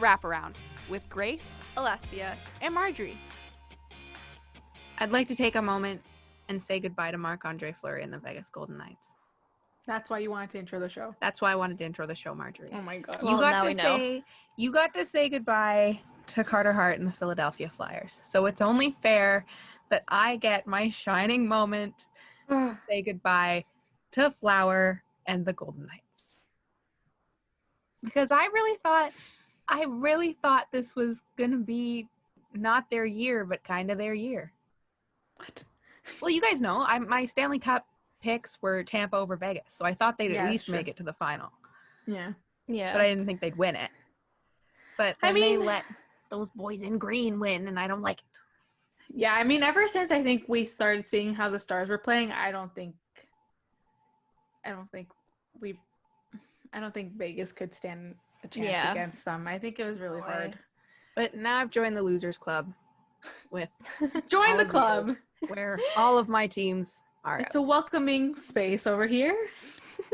Wraparound with Grace, Alessia, and Marjorie. I'd like to take a moment and say goodbye to Marc-Andre Fleury and the Vegas Golden Knights. That's why you wanted to intro the show. That's why I wanted to intro the show, Marjorie. Oh my God. Well, now we know. You got to say goodbye to Carter Hart and the Philadelphia Flyers. So it's only fair that I get my shining moment to say goodbye to Flower and the Golden Knights. Because I really thought this was going to be not their year, but kind of their year. What? Well, you guys know, my Stanley Cup picks were Tampa over Vegas, so I thought they'd at least make it to the final. Yeah. But I didn't think they'd win it. But then they let those boys in green win, and I don't like it. Yeah, I mean, ever since I think we started seeing how the Stars were playing, I don't think Vegas could stand a chance against them. I think it was really hard. But now I've joined the Losers Club with Join the club where all of my teams are. It's a welcoming space over here.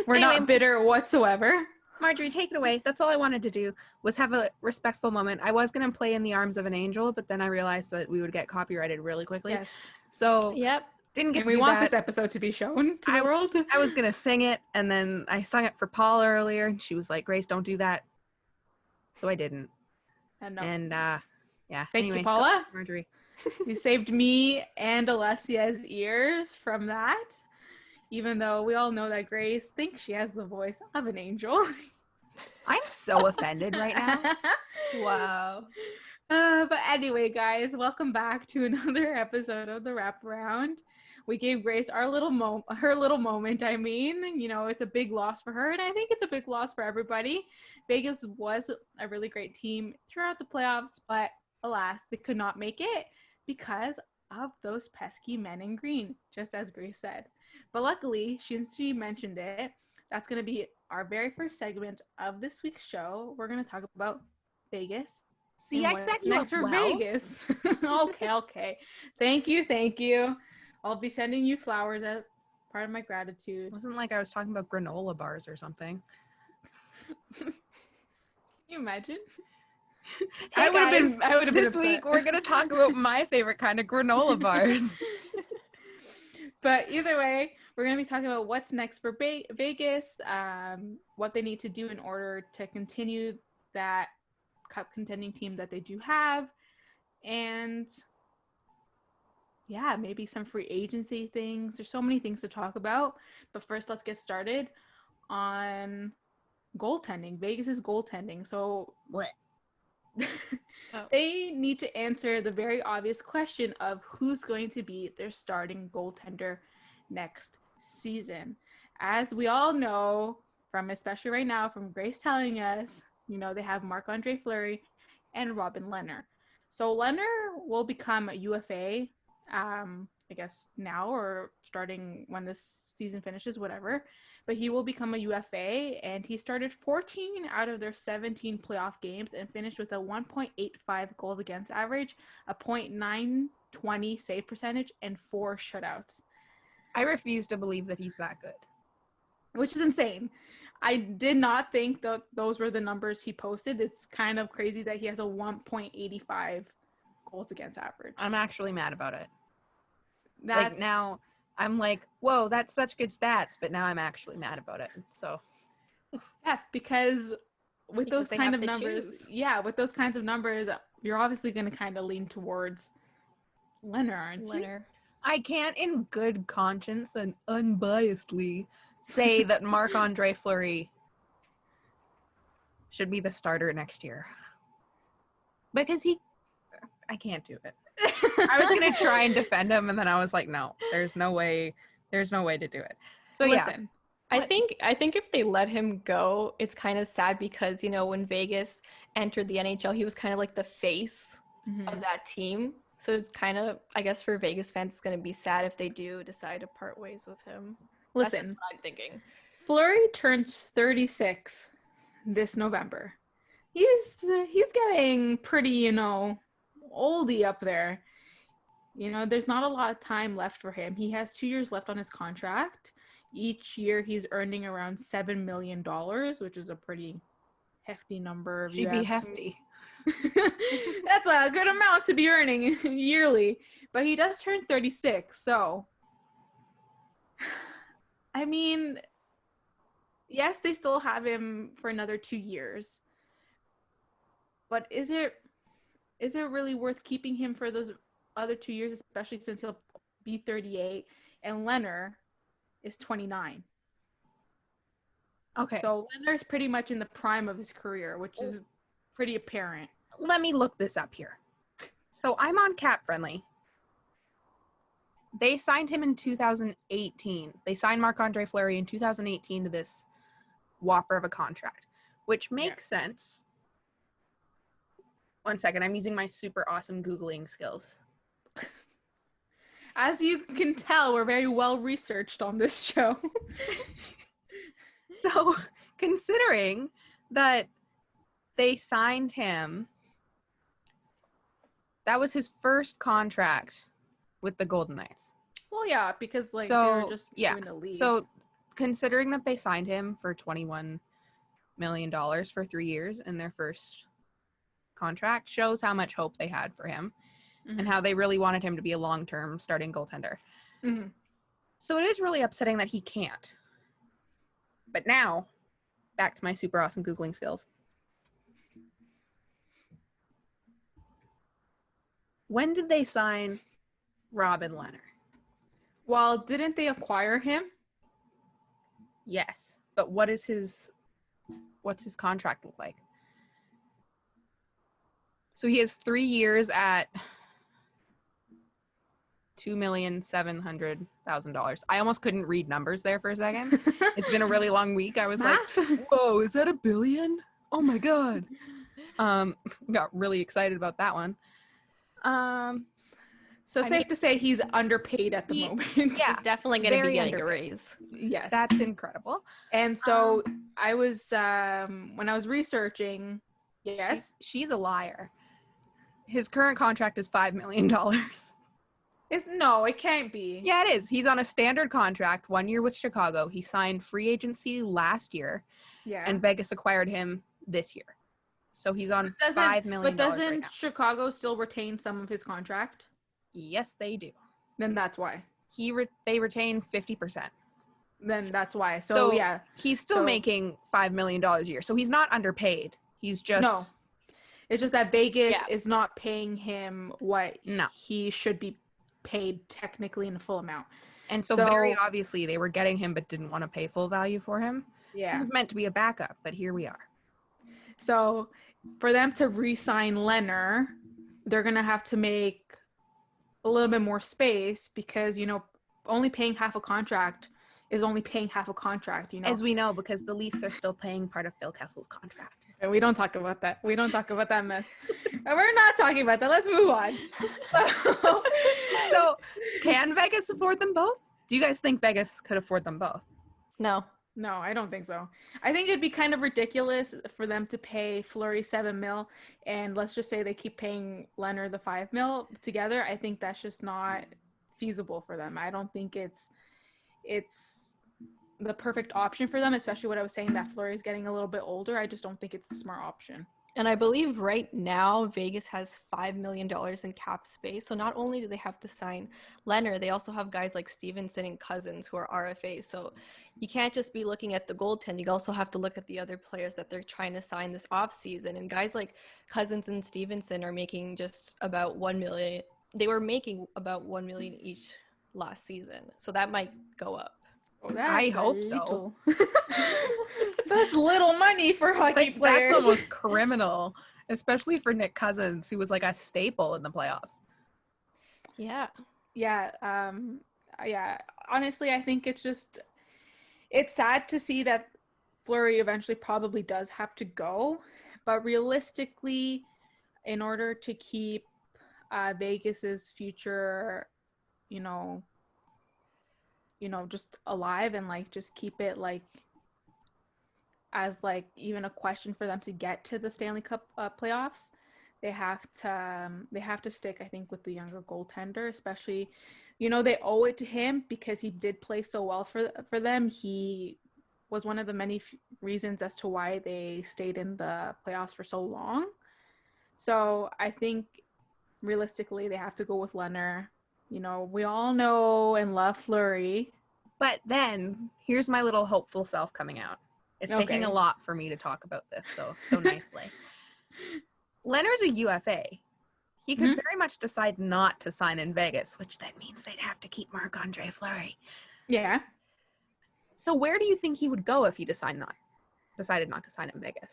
We're Anyway, not bitter whatsoever. Marjorie, take it away. That's all I wanted to do was have a respectful moment. I was going to play In the Arms of an Angel, but then I realized that we would get copyrighted really quickly. Yes. So And didn't get to we do want that. this episode to be shown to the world. I was going to sing it, and then I sung it for Paula earlier, and she was like, Grace, don't do that. So I didn't. And yeah. Thank anyway, you, Paula. Marjorie. You saved me and Alessia's ears from that, even though we all know that Grace thinks she has the voice of an angel. I'm so offended right now. Wow. But anyway, guys, welcome back to another episode of the Wraparound. We gave Grace her little moment. I mean, it's a big loss for her, and I think it's a big loss for everybody. Vegas was a really great team throughout the playoffs, but alas, they could not make it because of those pesky men in green, just as Grace said. But luckily, since she mentioned it, that's going to be our very first segment of this week's show. We're going to talk about Vegas. See, I said you next as for well. Vegas. Okay. Thank you. I'll be sending you flowers as part of my gratitude. It wasn't like I was talking about granola bars or something. Can you imagine? Hey I would have been this upset. week we're going to talk about my favorite kind of granola bars. But either way, we're going to be talking about what's next for Vegas, what they need to do in order to continue that cup contending team that they do have, and yeah, maybe some free agency things. There's so many things to talk about. But first, let's get started on goaltending. Vegas's goaltending. So What? They need to answer the very obvious question of who's going to be their starting goaltender next season. As we all know, especially right now, from Grace telling us, they have Marc-Andre Fleury and Robin Lehner. So Lehner will become a UFA, I guess now or starting when this season finishes, whatever. But he will become a UFA, and he started 14 out of their 17 playoff games and finished with a 1.85 goals against average, a .920 save percentage, and 4 shutouts. I refuse to believe that he's that good. Which is insane. I did not think that those were the numbers he posted. It's kind of crazy that he has a 1.85 goals against average. I'm actually mad about it. Now I'm like, whoa, that's such good stats, but now I'm actually mad about it. So yeah, because with those kinds of numbers, you're obviously going to kind of lean towards Lehner, aren't you? I can't in good conscience and unbiasedly say that Marc-Andre Fleury should be the starter next year. Because I can't do it. I was going to try and defend him, and then I was like, no, there's no way to do it. So listen, I think if they let him go, it's kind of sad because, when Vegas entered the NHL, he was kind of like the face of that team. So it's kind of, I guess for Vegas fans, it's going to be sad if they do decide to part ways with him. Listen, that's what I'm thinking. Fleury turns 36 this November. He's getting pretty, oldie up there. There's not a lot of time left for him. He has 2 years left on his contract. Each year he's earning around $7 million, which is a pretty hefty number. She'd be hefty. That's a good amount to be earning yearly. But he does turn 36, so I mean, yes, they still have him for another 2 years. But is it really worth keeping him for those other 2 years, especially since he'll be 38 and Leonard is 29? Okay. So Leonard's pretty much in the prime of his career, which is pretty apparent. Let me look this up here. So I'm on Cap Friendly. They signed him in 2018. They signed Marc-Andre Fleury in 2018 to this whopper of a contract, which makes sense. 1 second, I'm using my super awesome Googling skills. As you can tell, we're very well researched on this show. So, considering that they signed him, that was his first contract with the Golden Knights. Well, yeah, because they were just doing the league. So, considering that they signed him for $21 million for 3 years in their first contract, shows how much hope they had for him and how they really wanted him to be a long-term starting goaltender. Mm-hmm. So it is really upsetting that he can't. But now, back to my super awesome Googling skills. When did they sign Robin Leonard? Well, didn't they acquire him? Yes. But what's his contract look like? So he has 3 years at $2,700,000. I almost couldn't read numbers there for a second. It's been a really long week. I was like, whoa, is that $1 billion? Oh my God. Got really excited about that one. So safe to say he's underpaid at the moment. Yeah. He's definitely going to be Very getting underpaid. a raise. Yes. That's incredible. And so I was, when I was researching, yes. She's a liar. His current contract is $5 million. No, it can't be. Yeah, it is. He's on a standard contract, 1 year with Chicago. He signed free agency last year. Yeah. And Vegas acquired him this year. So he's on $5 million. But doesn't right now. Chicago still retain some of his contract? Yes, they do. Then that's why. They retain 50%. Then that's why. So yeah. He's still making $5 million a year. So he's not underpaid. He's just... No. It's just that Vegas is not paying him what he should be paid technically in the full amount. And so very obviously they were getting him but didn't want to pay full value for him. Yeah. He was meant to be a backup, but here we are. So for them to re-sign Leonard, they're going to have to make a little bit more space because, only paying half a contract is only paying half a contract, As we know, because the Leafs are still paying part of Phil Kessel's contract. And we don't talk about that. We don't talk about that mess. We're not talking about that. Let's move on. So can Vegas afford them both? Do you guys think Vegas could afford them both? No. No, I don't think so. I think it'd be kind of ridiculous for them to pay Fleury $7 million, and let's just say they keep paying Leonard the $5 million together. I think that's just not feasible for them. I don't think it's the perfect option for them, especially what I was saying that Fleury is getting a little bit older. I just don't think it's a smart option. And I believe right now Vegas has $5 million in cap space. So not only do they have to sign Leonard, they also have guys like Stevenson and Cousins who are RFAs. So you can't just be looking at the goaltend. You also have to look at the other players that they're trying to sign this offseason. And guys like Cousins and Stevenson are making just about $1 million. They were making about $1 million each last season. So that might go up. Oh, I hope so. That's little money for hockey players. That's almost criminal, especially for Nick Cousins, who was like a staple in the playoffs. Yeah. Yeah. Honestly, I think it's sad to see that Fleury eventually probably does have to go, but realistically, in order to keep Vegas's future, just alive and just keep it as even a question for them to get to the Stanley Cup playoffs, they have to stick, I think, with the younger goaltender, especially, they owe it to him because he did play so well for them. He was one of the many reasons as to why they stayed in the playoffs for so long. So I think realistically they have to go with Leonard. You know, we all know and love Fleury. But then here's my little hopeful self coming out. It's taking a lot for me to talk about this so nicely. Leonard's a UFA. He could very much decide not to sign in Vegas, which then means they'd have to keep Marc-Andre Fleury. Yeah. So where do you think he would go if he decided not to sign in Vegas?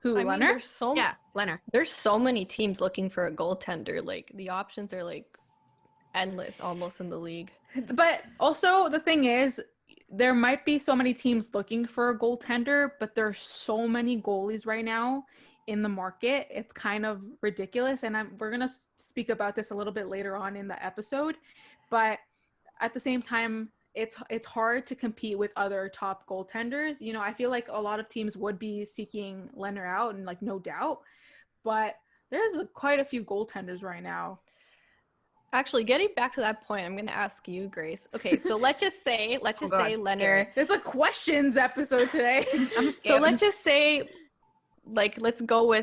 Who, Leonard? Leonard. There's so many teams looking for a goaltender. Like, the options are like endless almost in the league. But also the thing is, there might be so many teams looking for a goaltender, but there's so many goalies right now in the market. It's kind of ridiculous. And we're going to speak about this a little bit later on in the episode. But at the same time, it's hard to compete with other top goaltenders. You know, I feel like a lot of teams would be seeking Leonard out, and like, no doubt. But there's quite a few goaltenders right now. Actually, getting back to that point, I'm going to ask you, Grace. Okay, so let's just say Leonard. There's a questions episode today. I'm scared. So let's just say, like, let's go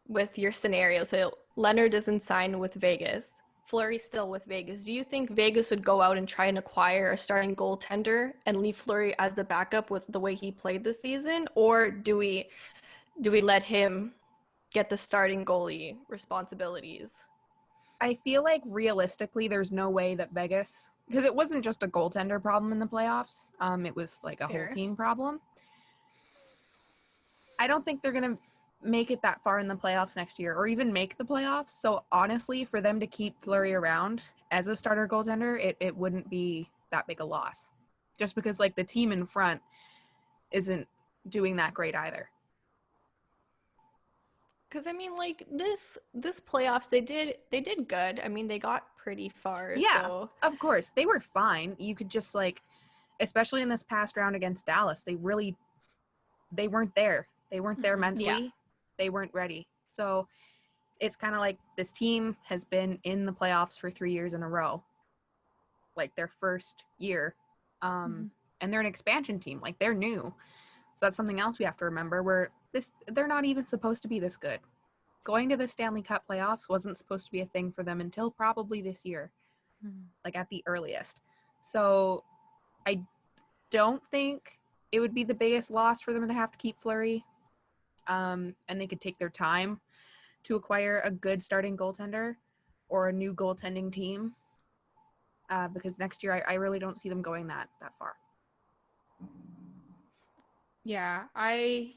with your scenario. So Leonard doesn't sign with Vegas. Fleury's still with Vegas. Do you think Vegas would go out and try and acquire a starting goaltender and leave Fleury as the backup with the way he played this season? Or do we let him get the starting goalie responsibilities? I feel like realistically, there's no way that Vegas, because it wasn't just a goaltender problem in the playoffs. It was like a whole team problem. I don't think they're going to make it that far in the playoffs next year or even make the playoffs. So honestly, for them to keep Fleury around as a starter goaltender, it wouldn't be that big a loss. Just because like the team in front isn't doing that great either. Because I mean, like this playoffs, they did good. I mean, they got pretty far. Yeah, so. Of course they were fine. You could just like, especially in this past round against Dallas, they weren't there. They weren't there mentally. Yeah. They weren't ready. So it's kind of like this team has been in the playoffs for 3 years in a row, like their first year, and they're an expansion team. Like they're new. So that's something else we have to remember. They're not even supposed to be this good. Going to the Stanley Cup playoffs wasn't supposed to be a thing for them until probably this year, like at the earliest. So I don't think it would be the biggest loss for them to have to keep Fleury. And they could take their time to acquire a good starting goaltender or a new goaltending team. Because next year I really don't see them going that far. Yeah, I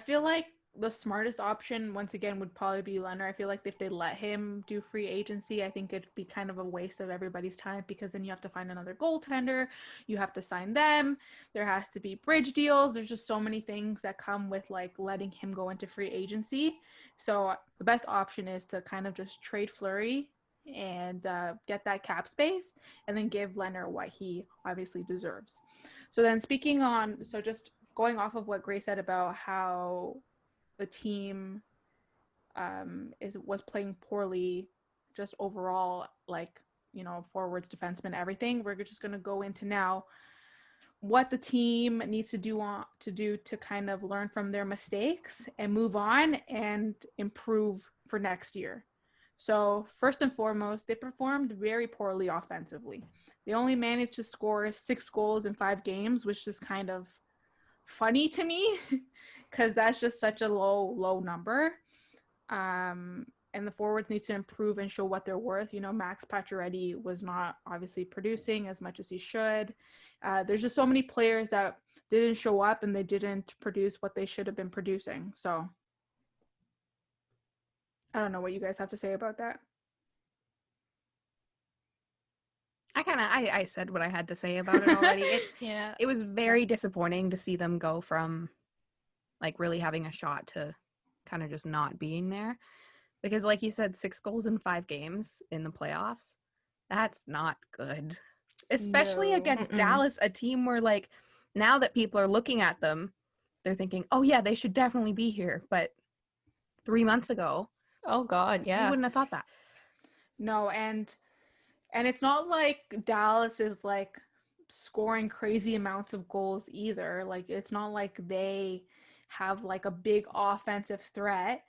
feel like the smartest option, once again, would probably be Leonard. I feel like if they let him do free agency, I think it'd be kind of a waste of everybody's time, because then you have to find another goaltender. You have to sign them. There has to be bridge deals. There's just so many things that come with like letting him go into free agency. So the best option is to kind of just trade Fleury and get that cap space, and then give Leonard what he obviously deserves. So then just going off of what Grace said about how the team was playing poorly just overall, like, you know, forwards, defensemen, everything. We're just going to go into now what the team needs to do to kind of learn from their mistakes and move on and improve for next year. So first and foremost, they performed very poorly offensively. They only managed to score 6 goals in 5 games, which is kind of funny to me because that's just such a low number. And the forwards need to improve and show what they're worth. You know, Max Pacioretty was not obviously producing as much as he should. There's just so many players that didn't show up and they didn't produce what they should have been producing. So I don't know what you guys have to say about that. I said what I had to say about it already. It was very disappointing to see them go from like really having a shot to kind of just not being there, because like you said, 6 goals in 5 games in the playoffs, that's not good, especially against Dallas, a team where like now that people are looking at them, they're thinking, oh yeah, they should definitely be here. But 3 months ago, oh god, yeah, you wouldn't have thought that. No, and it's not like Dallas is like scoring crazy amounts of goals either. Like it's not like they have like a big offensive threat.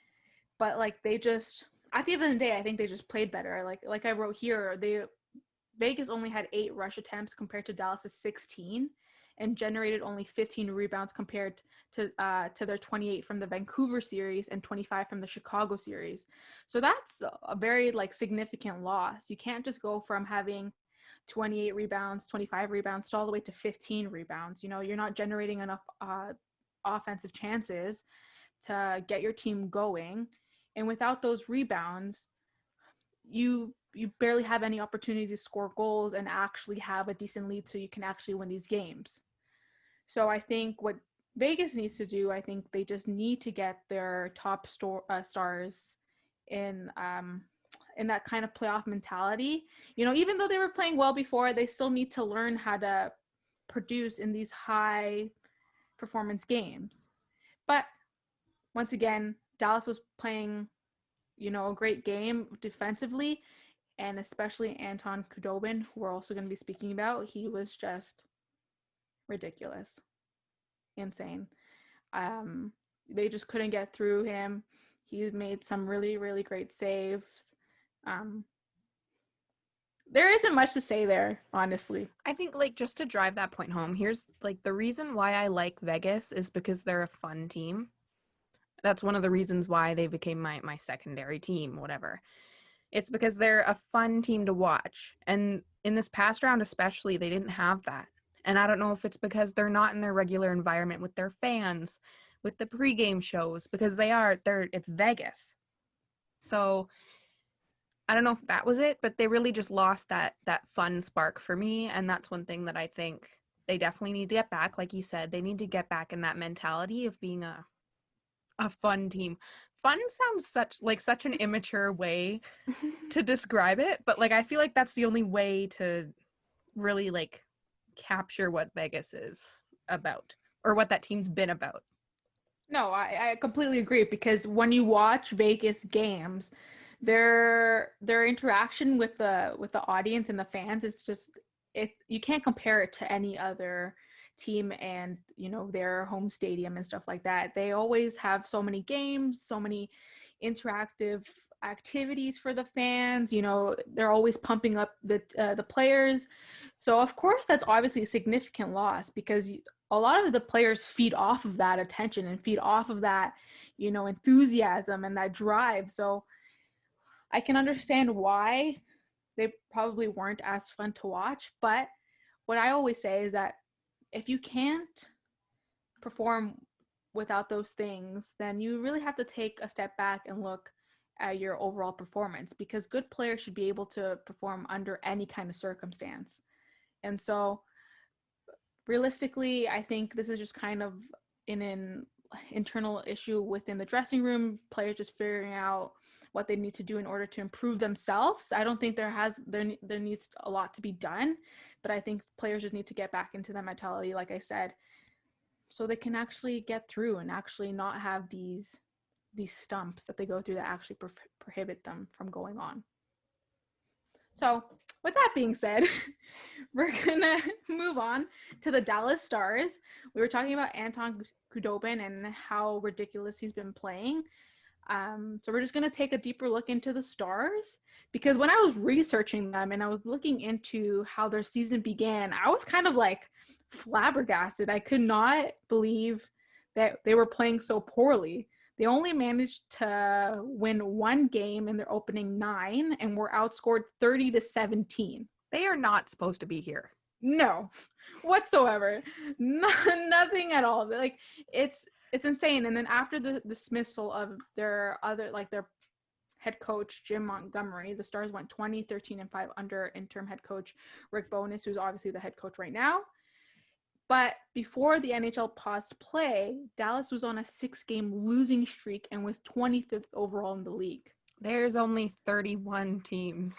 but like they just, at the end of the day, I think they just played better. Like I wrote here, Vegas only had 8 rush attempts compared to Dallas's 16, and generated only 15 rebounds compared to their 28 from the Vancouver series and 25 from the Chicago series. So that's a very like significant loss. You can't just go from having 28 rebounds, 25 rebounds, all the way to 15 rebounds. You know, you're not generating enough offensive chances to get your team going. And without those rebounds, you barely have any opportunity to score goals and actually have a decent lead so you can actually win these games. So I think what Vegas needs to do, I think they just need to get their top stars in that kind of playoff mentality. You know, even though they were playing well before, they still need to learn how to produce in these high performance games. But once again, Dallas was playing, you know, a great game defensively, and especially Anton Khudobin, who we're also going to be speaking about. He was just ridiculous, insane. They just couldn't get through him. He made some really, really great saves. There isn't much to say there, honestly. I think, like, just to drive that point home, here's, like, the reason why I like Vegas is because they're a fun team. That's one of the reasons why they became my secondary team, whatever. It's because they're a fun team to watch. And in this past round especially, they didn't have that. And I don't know if it's because they're not in their regular environment with their fans, with the pregame shows, because it's Vegas. So I don't know if that was it, but they really just lost that fun spark for me. And that's one thing that I think they definitely need to get back. Like you said, they need to get back in that mentality of being a fun team. Fun sounds such an immature way to describe it, but like I feel like that's the only way to really like capture what Vegas is about, or what that team's been about. No, I completely agree, because when you watch Vegas games, their interaction with the audience and the fans is just, you can't compare it to any other team and, you know, their home stadium and stuff like that. They always have so many games, so many interactive activities for the fans. You know, they're always pumping up the players. So of course that's obviously a significant loss, because a lot of the players feed off of that attention and feed off of that, you know, enthusiasm and that drive. So I can understand why they probably weren't as fun to watch. But what I always say is that if you can't perform without those things, then you really have to take a step back and look at your overall performance, because good players should be able to perform under any kind of circumstance. And so realistically, I think this is just kind of an internal issue within the dressing room, players just figuring out what they need to do in order to improve themselves. I don't think there needs a lot to be done, but I think players just need to get back into that mentality, like I said, so they can actually get through and actually not have these stumps that they go through that actually prohibit them from going on. So with that being said, we're gonna move on to the Dallas Stars. We were talking about Anton Khudobin and how ridiculous he's been playing. So we're just going to take a deeper look into the Stars, because when I was researching them and I was looking into how their season began, I was kind of like flabbergasted. I could not believe that they were playing so poorly. They only managed to win one game in their opening 9 and were outscored 30-17. They are not supposed to be here. No, whatsoever. Nothing at all. Like, it's insane. And then after the dismissal of their head coach, Jim Montgomery, the Stars went 20-13-5 under interim head coach Rick Bowness, who's obviously the head coach right now. But before the NHL paused play, Dallas was on a 6-game losing streak and was 25th overall in the league. There's only 31 teams.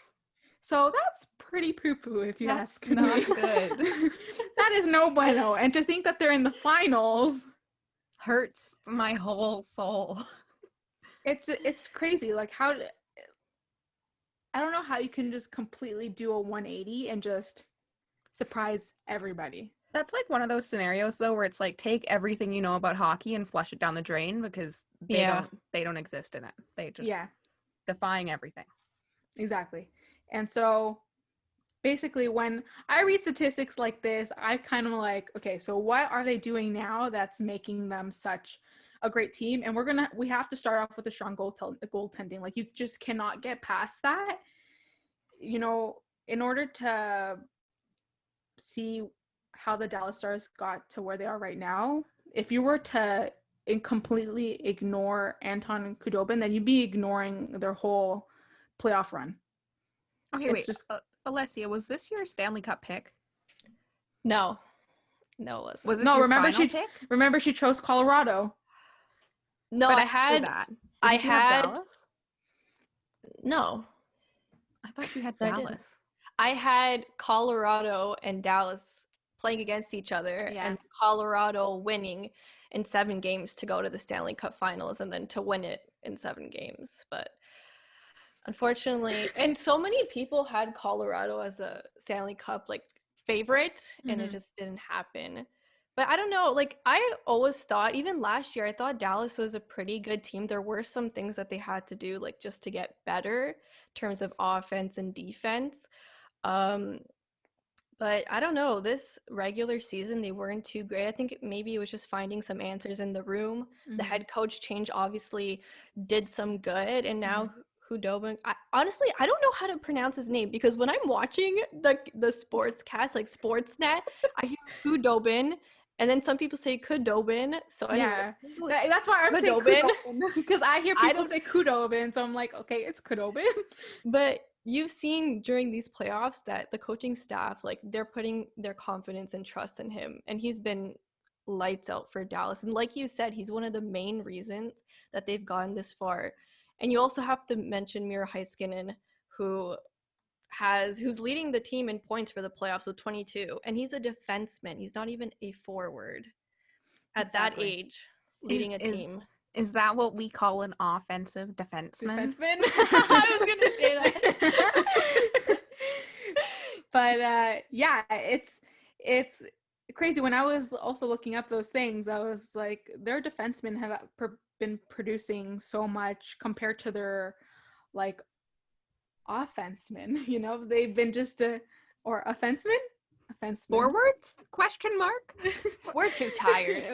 So that's pretty poo-poo, if you ask me. That's not good. That is no bueno. And to think that they're in the finals hurts my whole soul. It's crazy. Like, I don't know how you can just completely do a 180 and just surprise everybody. That's like one of those scenarios though where it's like take everything you know about hockey and flush it down the drain because they don't exist in it. They just defying everything. Exactly. And so basically when I read statistics like this, I kind of like, okay, so what are they doing now that's making them such a great team? And we have to start off with a strong goaltending. Like you just cannot get past that. You know, in order to see how the Dallas Stars got to where they are right now, if you were to completely ignore Anton Khudobin, then you'd be ignoring their whole playoff run. Okay, wait. Alessia, was this your Stanley Cup pick? No, it wasn't. Was this your final pick? Remember she chose Colorado. No, but I had that. I had Dallas? No. I thought you had No, Dallas. I had Colorado and Dallas playing against each other, and Colorado winning in 7 games to go to the Stanley Cup Finals and then to win it in 7 games. But unfortunately, and so many people had Colorado as a Stanley Cup like favorite, and it just didn't happen. But I don't know, like I always thought, even last year, I thought Dallas was a pretty good team. There were some things that they had to do like just to get better in terms of offense and defense. But I don't know, this regular season, they weren't too great. I think maybe it was just finding some answers in the room. The head coach change obviously did some good. And now Khudobin, honestly, I don't know how to pronounce his name because when I'm watching the sports cast, like Sportsnet, I hear Khudobin. And then some people say Khudobin. So anyway, that's why I'm saying Khudobin. Because I hear people say Khudobin. So I'm like, okay, it's Khudobin. But you've seen during these playoffs that the coaching staff, like they're putting their confidence and trust in him, and he's been lights out for Dallas. And like you said, he's one of the main reasons that they've gotten this far. And you also have to mention Miro Heiskanen, who's leading the team in points for the playoffs with 22, and he's a defenseman. He's not even a forward at that age, leading a team. Is that what we call an offensive defenseman? I was gonna say that. But yeah, it's crazy. When I was also looking up those things, I was like, their defensemen have been producing so much compared to their like offensemen. You know, they've been just or offensemen. Forwards? Question mark. We're too tired.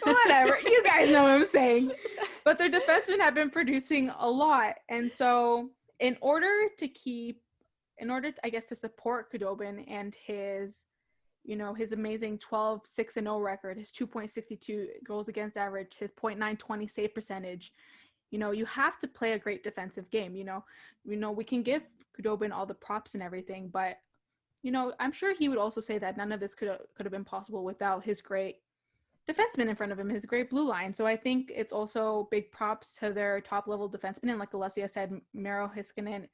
Whatever. You guys know what I'm saying. But their defensemen have been producing a lot. And so in order, I guess, to support Khudobin and his amazing 12-6-0 record, his 2.62 goals against average, his .920 save percentage, you have to play a great defensive game. We can give Khudobin all the props and everything, but I'm sure he would also say that none of this could have been possible without his great defenseman in front of him, his great blue line. So I think it's also big props to their top level defensemen. And like Alessia said, Miro Heiskanen.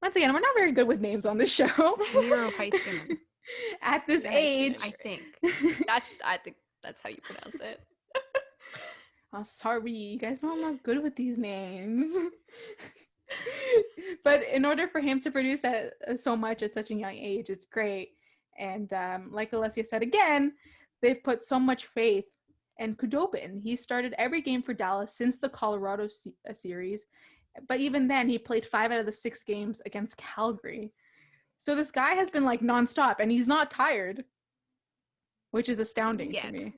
Once again, we're not very good with names on this show. Miro Heiskanen. At this age, I think. I think that's how you pronounce it. Oh, sorry. You guys know I'm not good with these names. But in order for him to produce so much at such a young age, it's great. And like Alessia said again, they've put so much faith in Khudobin. He started every game for Dallas since the Colorado series. But even then, he played 5 out of the 6 games against Calgary. So this guy has been like nonstop, and he's not tired, which is astounding to me.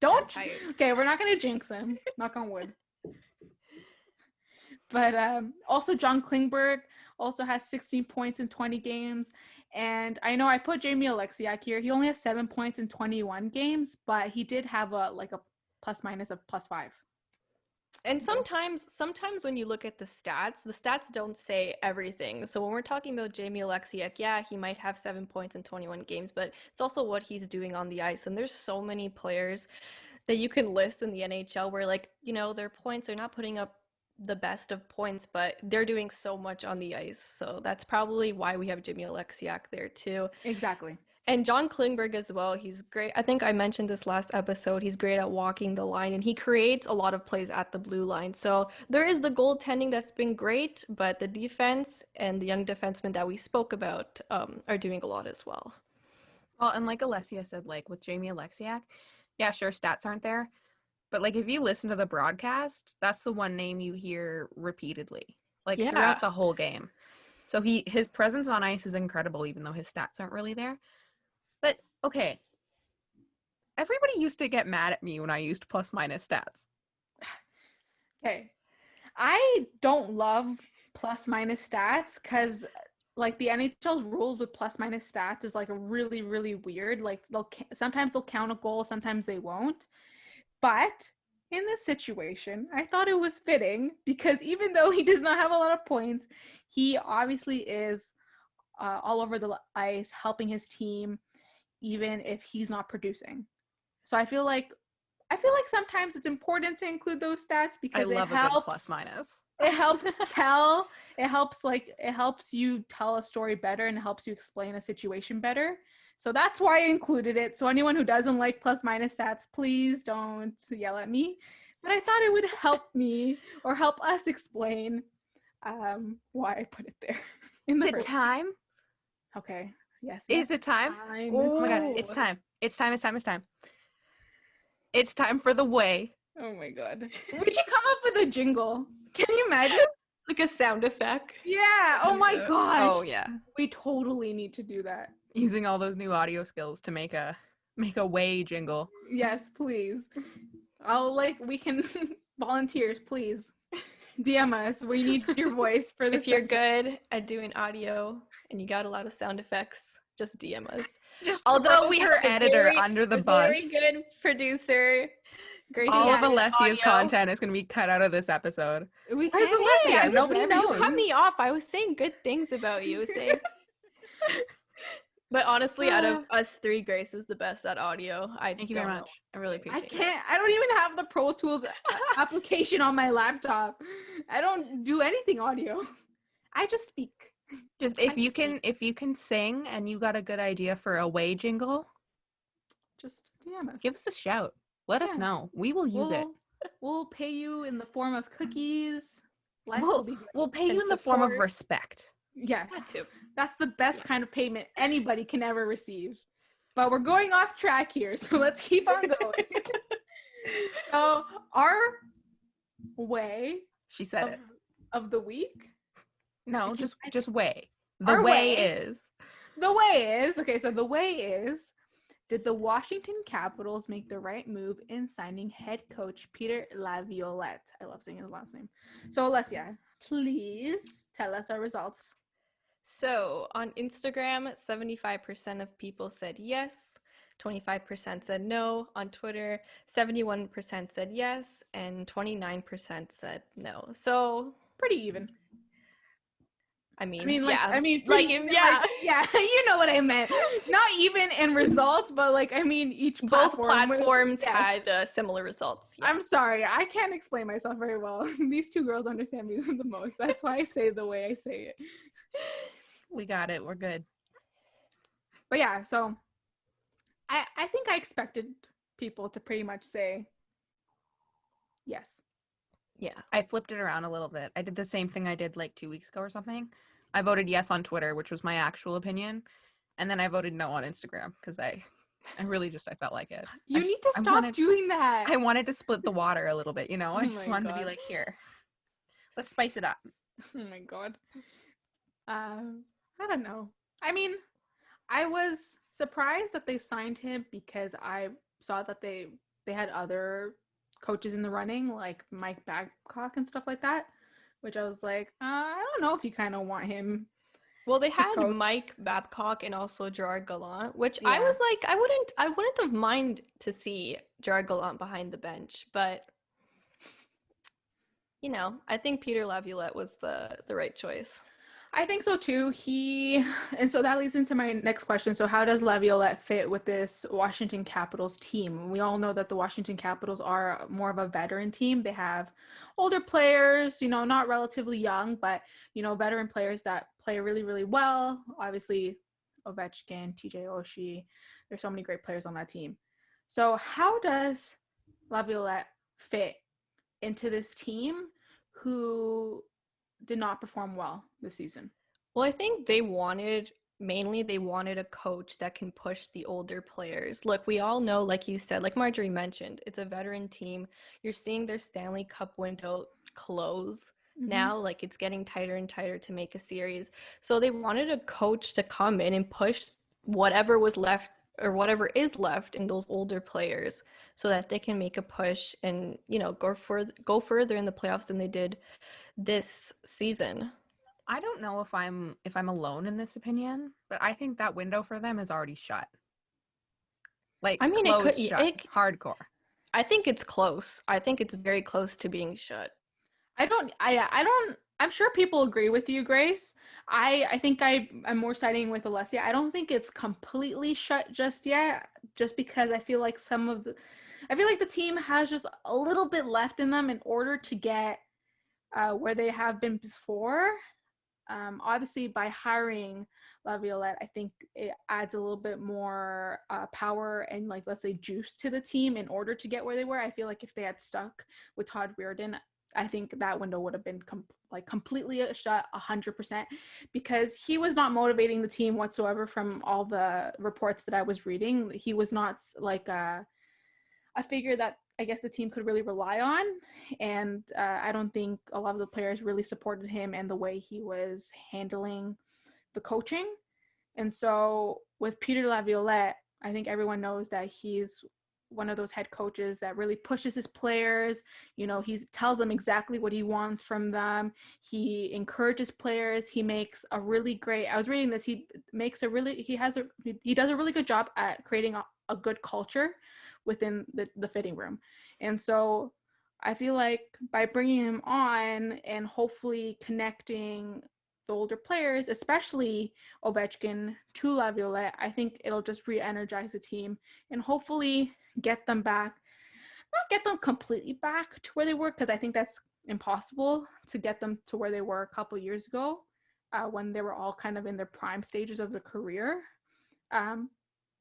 Don't. Okay, we're not going to jinx him. Knock on wood. But also John Klingberg also has 16 points in 20 games. And I know I put Jamie Alexiak here. He only has 7 points in 21 games, but he did have a plus minus of +5. And sometimes when you look at the stats don't say everything. So when we're talking about Jamie Alexiak, yeah, he might have 7 points in 21 games, but it's also what he's doing on the ice. And there's so many players that you can list in the NHL where, like, their points are not putting up the best of points, but they're doing so much on the ice. So that's probably why we have Jamie Alexiak there too. Exactly. And John Klingberg as well, he's great. I think I mentioned this last episode. He's great at walking the line, and he creates a lot of plays at the blue line. So there is the goaltending that's been great, but the defense and the young defensemen that we spoke about are doing a lot as well. Well, and like Alessia said, like with Jamie Alexiak, yeah, sure, stats aren't there. But like if you listen to the broadcast, that's the one name you hear repeatedly, like throughout the whole game. So his presence on ice is incredible, even though his stats aren't really there. But okay, everybody used to get mad at me when I used plus minus stats. Okay, I don't love plus minus stats because like the NHL's rules with plus minus stats is like really, really weird. Like sometimes they'll count a goal, sometimes they won't. But in this situation, I thought it was fitting because even though he does not have a lot of points, he obviously is all over the ice helping his team, even if he's not producing. So I feel like sometimes it's important to include those stats because I love it helps. A good plus minus. It helps you tell a story better and it helps you explain a situation better. So that's why I included it. So anyone who doesn't like plus minus stats, please don't yell at me. But I thought it would help me or help us explain why I put it there. Is it time? Okay. Yes. Is it time? Oh my God, it's time. It's time. It's time for the way. Oh my God. We should come up with a jingle. Can you imagine? Like a sound effect. Yeah. Oh my gosh. Oh yeah. We totally need to do that. Using all those new audio skills to make a way jingle. Yes, please. We can volunteers, please. DM us. We need your voice for this. If you're good at doing audio and you got a lot of sound effects, just DM us. Although we have editor under the bus. Very good producer. Gracie, all of Alessia's content is going to be cut out of this episode. Where's Alessia? Nobody knows. You cut me off. I was saying good things about you. But honestly, out of us three, Grace is the best at audio. Thank you very much. I really appreciate it. I don't even have the Pro Tools application on my laptop. I don't do anything audio. I just speak. Just if you can sing and you got a good idea for a way jingle, just DM us. Give us a shout. Let us know. We will use it. We'll pay you in the form of cookies. We'll pay you in the form of respect. Yes. That's the best kind of payment anybody can ever receive. But we're going off track here, so let's keep on going. So our way. She said it. Of the week? No, just way. The way is. The way is. Okay, so the way is, did the Washington Capitals make the right move in signing head coach Peter Laviolette? I love saying his last name. So Alessia, please tell us our results. So on Instagram, 75% of people said yes, 25% said no. On Twitter, 71% said yes, and 29% said no. So pretty even. Yeah, you know what I meant. Not even in results, but each platform. Both platforms had similar results. Yeah. I'm sorry, I can't explain myself very well. These two girls understand me the most. That's why I say the way I say it. We got it. We're good. But yeah, so I think I expected people to pretty much say yes. Yeah, I flipped it around a little bit. I did the same thing I did 2 weeks ago or something. I voted yes on Twitter, which was my actual opinion. And then I voted no on Instagram because I felt like it. You need to stop doing that. I wanted to split the water a little bit, I just wanted to be here. Let's spice it up. Oh my God. I don't know. I was surprised that they signed him because I saw that they had other coaches in the running, like Mike Babcock and stuff like that, which I was like, I don't know if you kind of want him. Well, they had Mike Babcock and also Gerard Gallant, which I was like, I wouldn't have mind to see Gerard Gallant behind the bench, but I think Peter Laviolette was the right choice. I think so too. And so that leads into my next question. So how does Laviolette fit with this Washington Capitals team? We all know that the Washington Capitals are more of a veteran team. They have older players, not relatively young, but, veteran players that play really, really well. Obviously, Ovechkin, TJ Oshie. There's so many great players on that team. So how does Laviolette fit into this team who did not perform well this season? Well, I think mainly they wanted a coach that can push the older players. Look, we all know, like you said, like Marjorie mentioned, it's a veteran team. You're seeing their Stanley Cup window close now, like it's getting tighter and tighter to make a series. So they wanted a coach to come in and push whatever was left or whatever is left in those older players so that they can make a push and, go further in the playoffs than they did this season. I don't know if I'm alone in this opinion, but I think that window for them is already shut. Like, I mean, closed shut, hardcore. I think it's close. I think it's very close to being shut. I'm sure people agree with you, Grace. I think I'm more siding with Alessia. I don't think it's completely shut just yet, just because I feel like the team has just a little bit left in them in order to get where they have been before. Obviously, by hiring Laviolette, I think it adds a little bit more power and, like, let's say, juice to the team in order to get where they were. I feel like if they had stuck with Todd Reardon, I think that window would have been completely shut 100%, because he was not motivating the team whatsoever from all the reports that I was reading. He was not like a figure that I guess the team could really rely on. And I don't think a lot of the players really supported him and the way he was handling the coaching. And so with Peter Laviolette, I think everyone knows that he's one of those head coaches that really pushes his players. He tells them exactly what he wants from them. He encourages players. He makes a really great, I was reading this, he does a really good job at creating a good culture within the fitting room. And so I feel like by bringing him on and hopefully connecting the older players, especially Ovechkin, to Laviolette, I think it'll just re-energize the team and hopefully get them back, not get them completely back to where they were, because I think that's impossible to get them to where they were a couple years ago when they were all kind of in their prime stages of their career.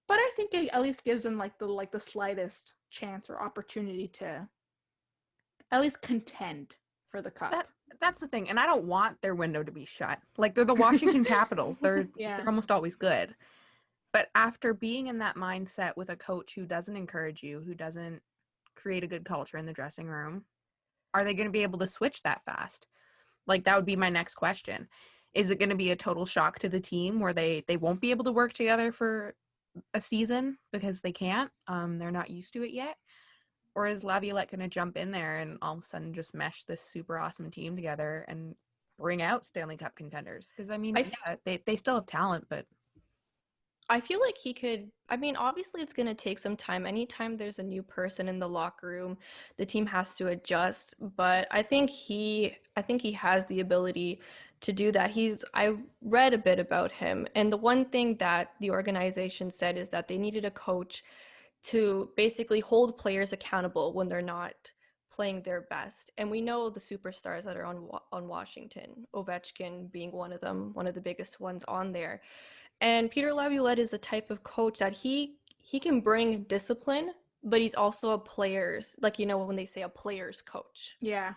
But I think it at least gives them the slightest chance or opportunity to at least contend for the cup. That's the thing, and I don't want their window to be shut. Like, they're the Washington Capitals. They're almost always good. But after being in that mindset with a coach who doesn't encourage you, who doesn't create a good culture in the dressing room, are they going to be able to switch that fast? Like, that would be my next question. Is it going to be a total shock to the team where they won't be able to work together for a season because they can't? They're not used to it yet. Or is Laviolette going to jump in there and all of a sudden just mesh this super awesome team together and bring out Stanley Cup contenders? Because, I mean, they still have talent, but I feel like he could. I mean, obviously, it's going to take some time. Anytime there's a new person in the locker room, the team has to adjust. But I think he has the ability to do that. I read a bit about him, and the one thing that the organization said is that they needed a coach to basically hold players accountable when they're not playing their best. And we know the superstars that are on Washington, Ovechkin being one of them, one of the biggest ones on there. And Peter Laviolette is the type of coach that he can bring discipline, but he's also a player's, like, when they say a player's coach. Yeah.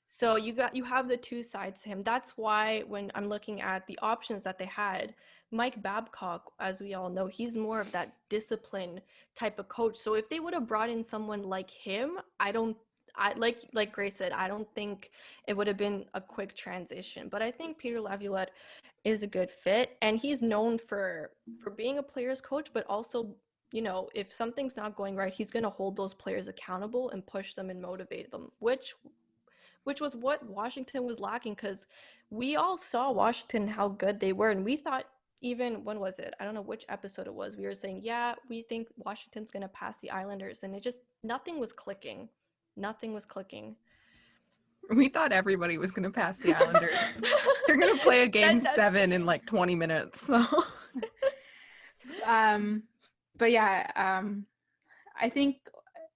So you have the two sides to him. That's why when I'm looking at the options that they had, Mike Babcock, as we all know, he's more of that discipline type of coach. So if they would have brought in someone like him, like Grace said, I don't think it would have been a quick transition. But I think Peter Laviolette is a good fit, and he's known for being a player's coach, but also, if something's not going right, he's going to hold those players accountable and push them and motivate them, which was what Washington was lacking, because we all saw Washington, how good they were, and we thought, even, when was it? I don't know which episode it was, we were saying, yeah, we think Washington's going to pass the Islanders, and nothing was clicking. Nothing was clicking. We thought everybody was going to pass the Islanders. They're going to play a game 7 in like 20 minutes. So. But yeah, I think,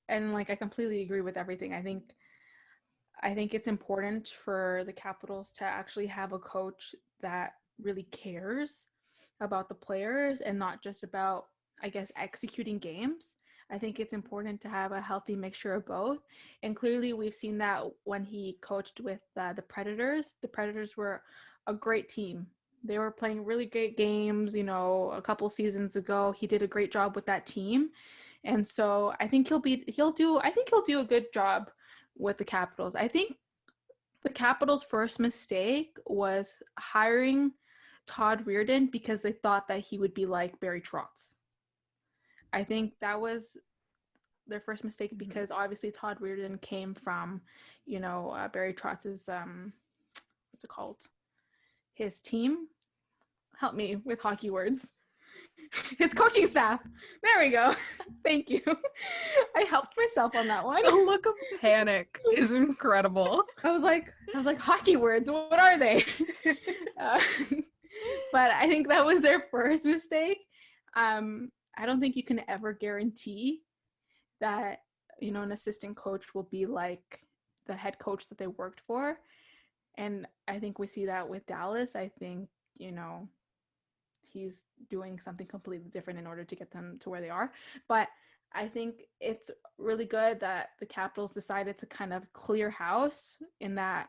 and like, I completely agree with everything. I think it's important for the Capitals to actually have a coach that really cares about the players and not just about, I guess, executing games. I think it's important to have a healthy mixture of both. And clearly we've seen that when he coached with the Predators. The Predators were a great team. They were playing really great games, you know, a couple seasons ago. He did a great job with that team. And so I think he'll do a good job with the Capitals. I think the Capitals' first mistake was hiring Todd Reirden because they thought that he would be like Barry Trotz. I think that was their first mistake because obviously Todd Reirden came from, you know, Barry Trotz's what's it called? His team. Help me with hockey words. His coaching staff. There we go. Thank you. I helped myself on that one. The look of panic is incredible. I was like hockey words. What are they? But I think that was their first mistake. I don't think you can ever guarantee that, you know, an assistant coach will be like the head coach that they worked for. And I think we see that with Dallas. I think, you know, he's doing something completely different in order to get them to where they are. But I think it's really good that the Capitals decided to kind of clear house in that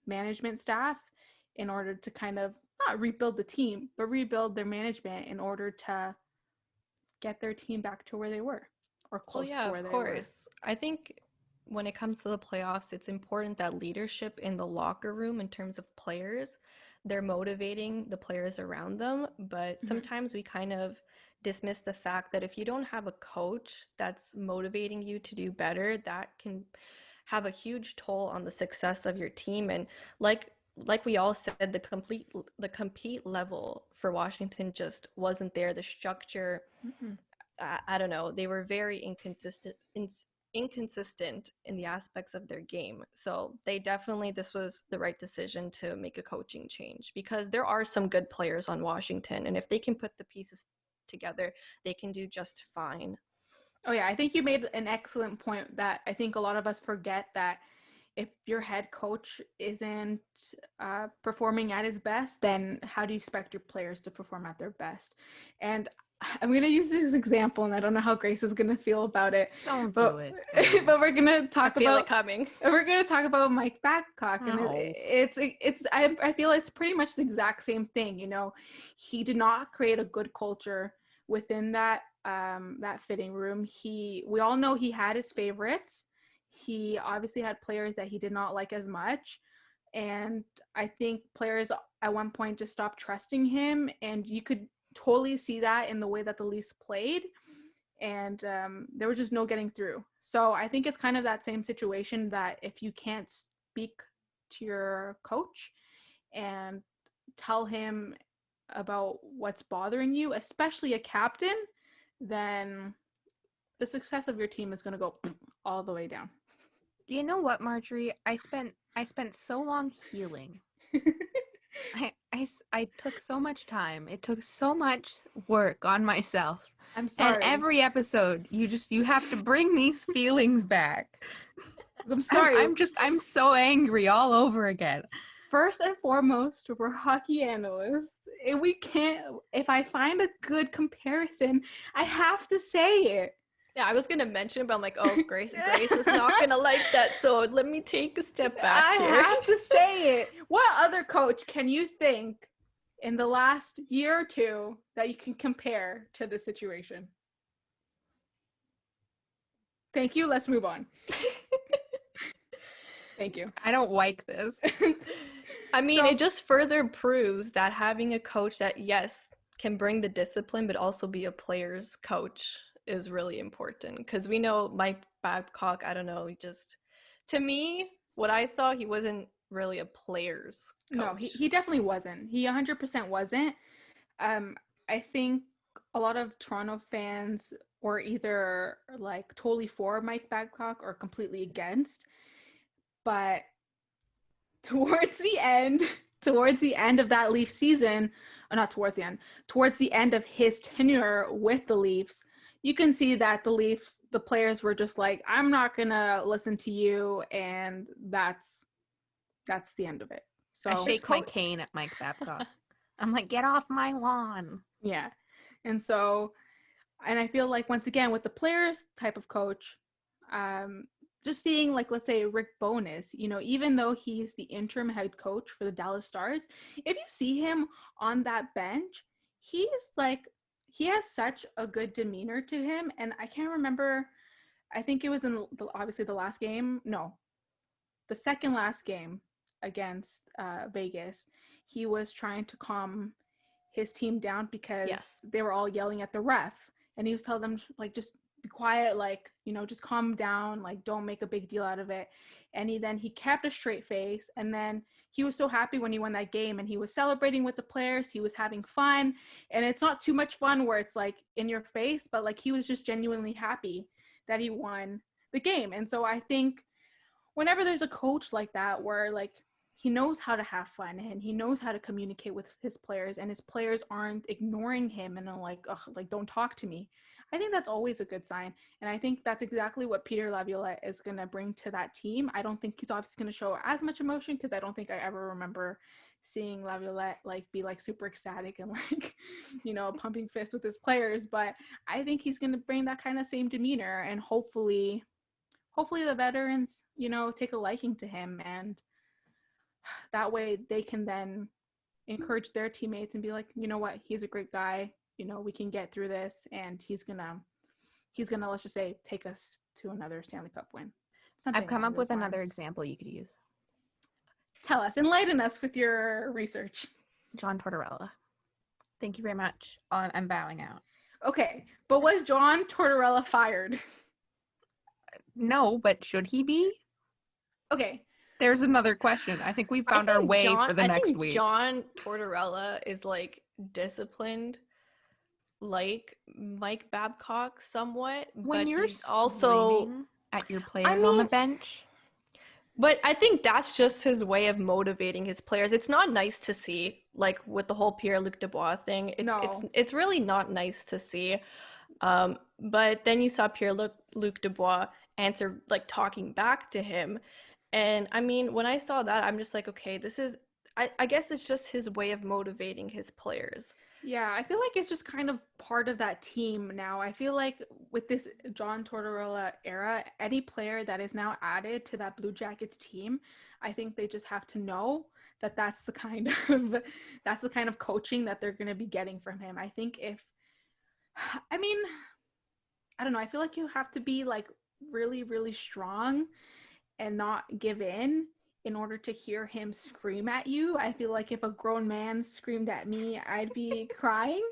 management staff in order to kind of not rebuild the team, but rebuild their management in order to get their team back to where they were or close to where they were. Of course. I think when it comes to the playoffs, it's important that leadership in the locker room in terms of players, they're motivating the players around them. But sometimes we kind of dismiss the fact that if you don't have a coach that's motivating you to do better, that can have a huge toll on the success of your team. And like we all said, the compete level for Washington just wasn't there. The structure, I don't know, they were very inconsistent in the aspects of their game. So this was the right decision to make a coaching change, because there are some good players on Washington, and if they can put the pieces together, they can do just fine. Oh yeah, I think you made an excellent point that I think a lot of us forget, that if your head coach isn't performing at his best, then how do you expect your players to perform at their best? And I'm going to use this example, and I don't know how Grace is going to feel about it. Don't but, do it. But we're going to talk I feel it coming. We're going to talk about Mike Babcock, and I feel it's pretty much the exact same thing. You know, he did not create a good culture within that fitting room. We all know he had his favorites. He obviously had players that he did not like as much. And I think players at one point just stopped trusting him. And you could totally see that in the way that the Leafs played. And there was just no getting through. So I think it's kind of that same situation, that if you can't speak to your coach and tell him about what's bothering you, especially a captain, then the success of your team is going to go all the way down. You know what, Marjorie? I spent so long healing. I took so much time. It took so much work on myself. I'm sorry. And every episode, you have to bring these feelings back. I'm sorry. I'm so angry all over again. First and foremost, we're hockey analysts. And we can't, if I find a good comparison, I have to say it. Yeah, I was going to mention, but I'm like, oh, Grace is not going to like that. So let me take a step back here. I have to say it. What other coach can you think in the last year or two that you can compare to this situation? Thank you. Let's move on. Thank you. I don't like this. I mean, it just further proves that having a coach that, yes, can bring the discipline, but also be a player's coach is really important. Because we know Mike Babcock, I don't know, to me, what I saw, he wasn't really a player's coach. No, he definitely wasn't. He 100% wasn't. I think a lot of Toronto fans were either like totally for Mike Babcock or completely against. But towards the end of that Leaf season, or not towards the end of his tenure with the Leafs, you can see that the players were just like, I'm not gonna listen to you, and that's the end of it. So I shake my cane at Mike Babcock. I'm like, get off my lawn. Yeah. And so, and I feel like once again with the players type of coach, just seeing like, let's say Rick Bowness, you know, even though he's the interim head coach for the Dallas Stars, if you see him on that bench, he's like, he has such a good demeanor to him. And I can't remember, I think it was in obviously the last game. No, the second last game against Vegas, he was trying to calm his team down because they were all yelling at the ref, and he was telling them like, just be quiet, like, you know, just calm down, like don't make a big deal out of it. And he kept a straight face, and then he was so happy when he won that game, and he was celebrating with the players, he was having fun, and it's not too much fun where it's like in your face, but like he was just genuinely happy that he won the game. And so I think whenever there's a coach like that where like he knows how to have fun and he knows how to communicate with his players, and his players aren't ignoring him and are like, ugh, like don't talk to me, I think that's always a good sign. And I think that's exactly what Peter Laviolette is going to bring to that team. I don't think he's obviously going to show as much emotion, because I don't think I ever remember seeing Laviolette like be like super ecstatic and like, you know, pumping fists with his players. But I think he's going to bring that kind of same demeanor, and hopefully the veterans, you know, take a liking to him, and that way they can then encourage their teammates and be like, you know what, he's a great guy, you know, we can get through this, and he's gonna let's just say take us to another Stanley Cup win. I've come up with another example you could use. Tell us, enlighten us with your research. John Tortorella. Thank you very much. I'm bowing out. Okay, but was John Tortorella fired? No, but should he be? Okay. There's another question. I think we found our way for the next week. John Tortorella is like disciplined, like Mike Babcock somewhat. When but you're he's also at your players on the bench. But I think that's just his way of motivating his players. It's not nice to see, like with the whole Pierre-Luc Dubois thing. It's really not nice to see. But then you saw Pierre-Luc Dubois answer, like talking back to him. And I mean, when I saw that, I'm just like, okay, this is, I guess it's just his way of motivating his players. Yeah, I feel like it's just kind of part of that team now. I feel like with this John Tortorella era, any player that is now added to that Blue Jackets team, I think they just have to know that that's the kind of coaching that they're going to be getting from him. I don't know. I feel like you have to be like really, really strong and not give in order to hear him scream at you. I feel like if a grown man screamed at me, I'd be crying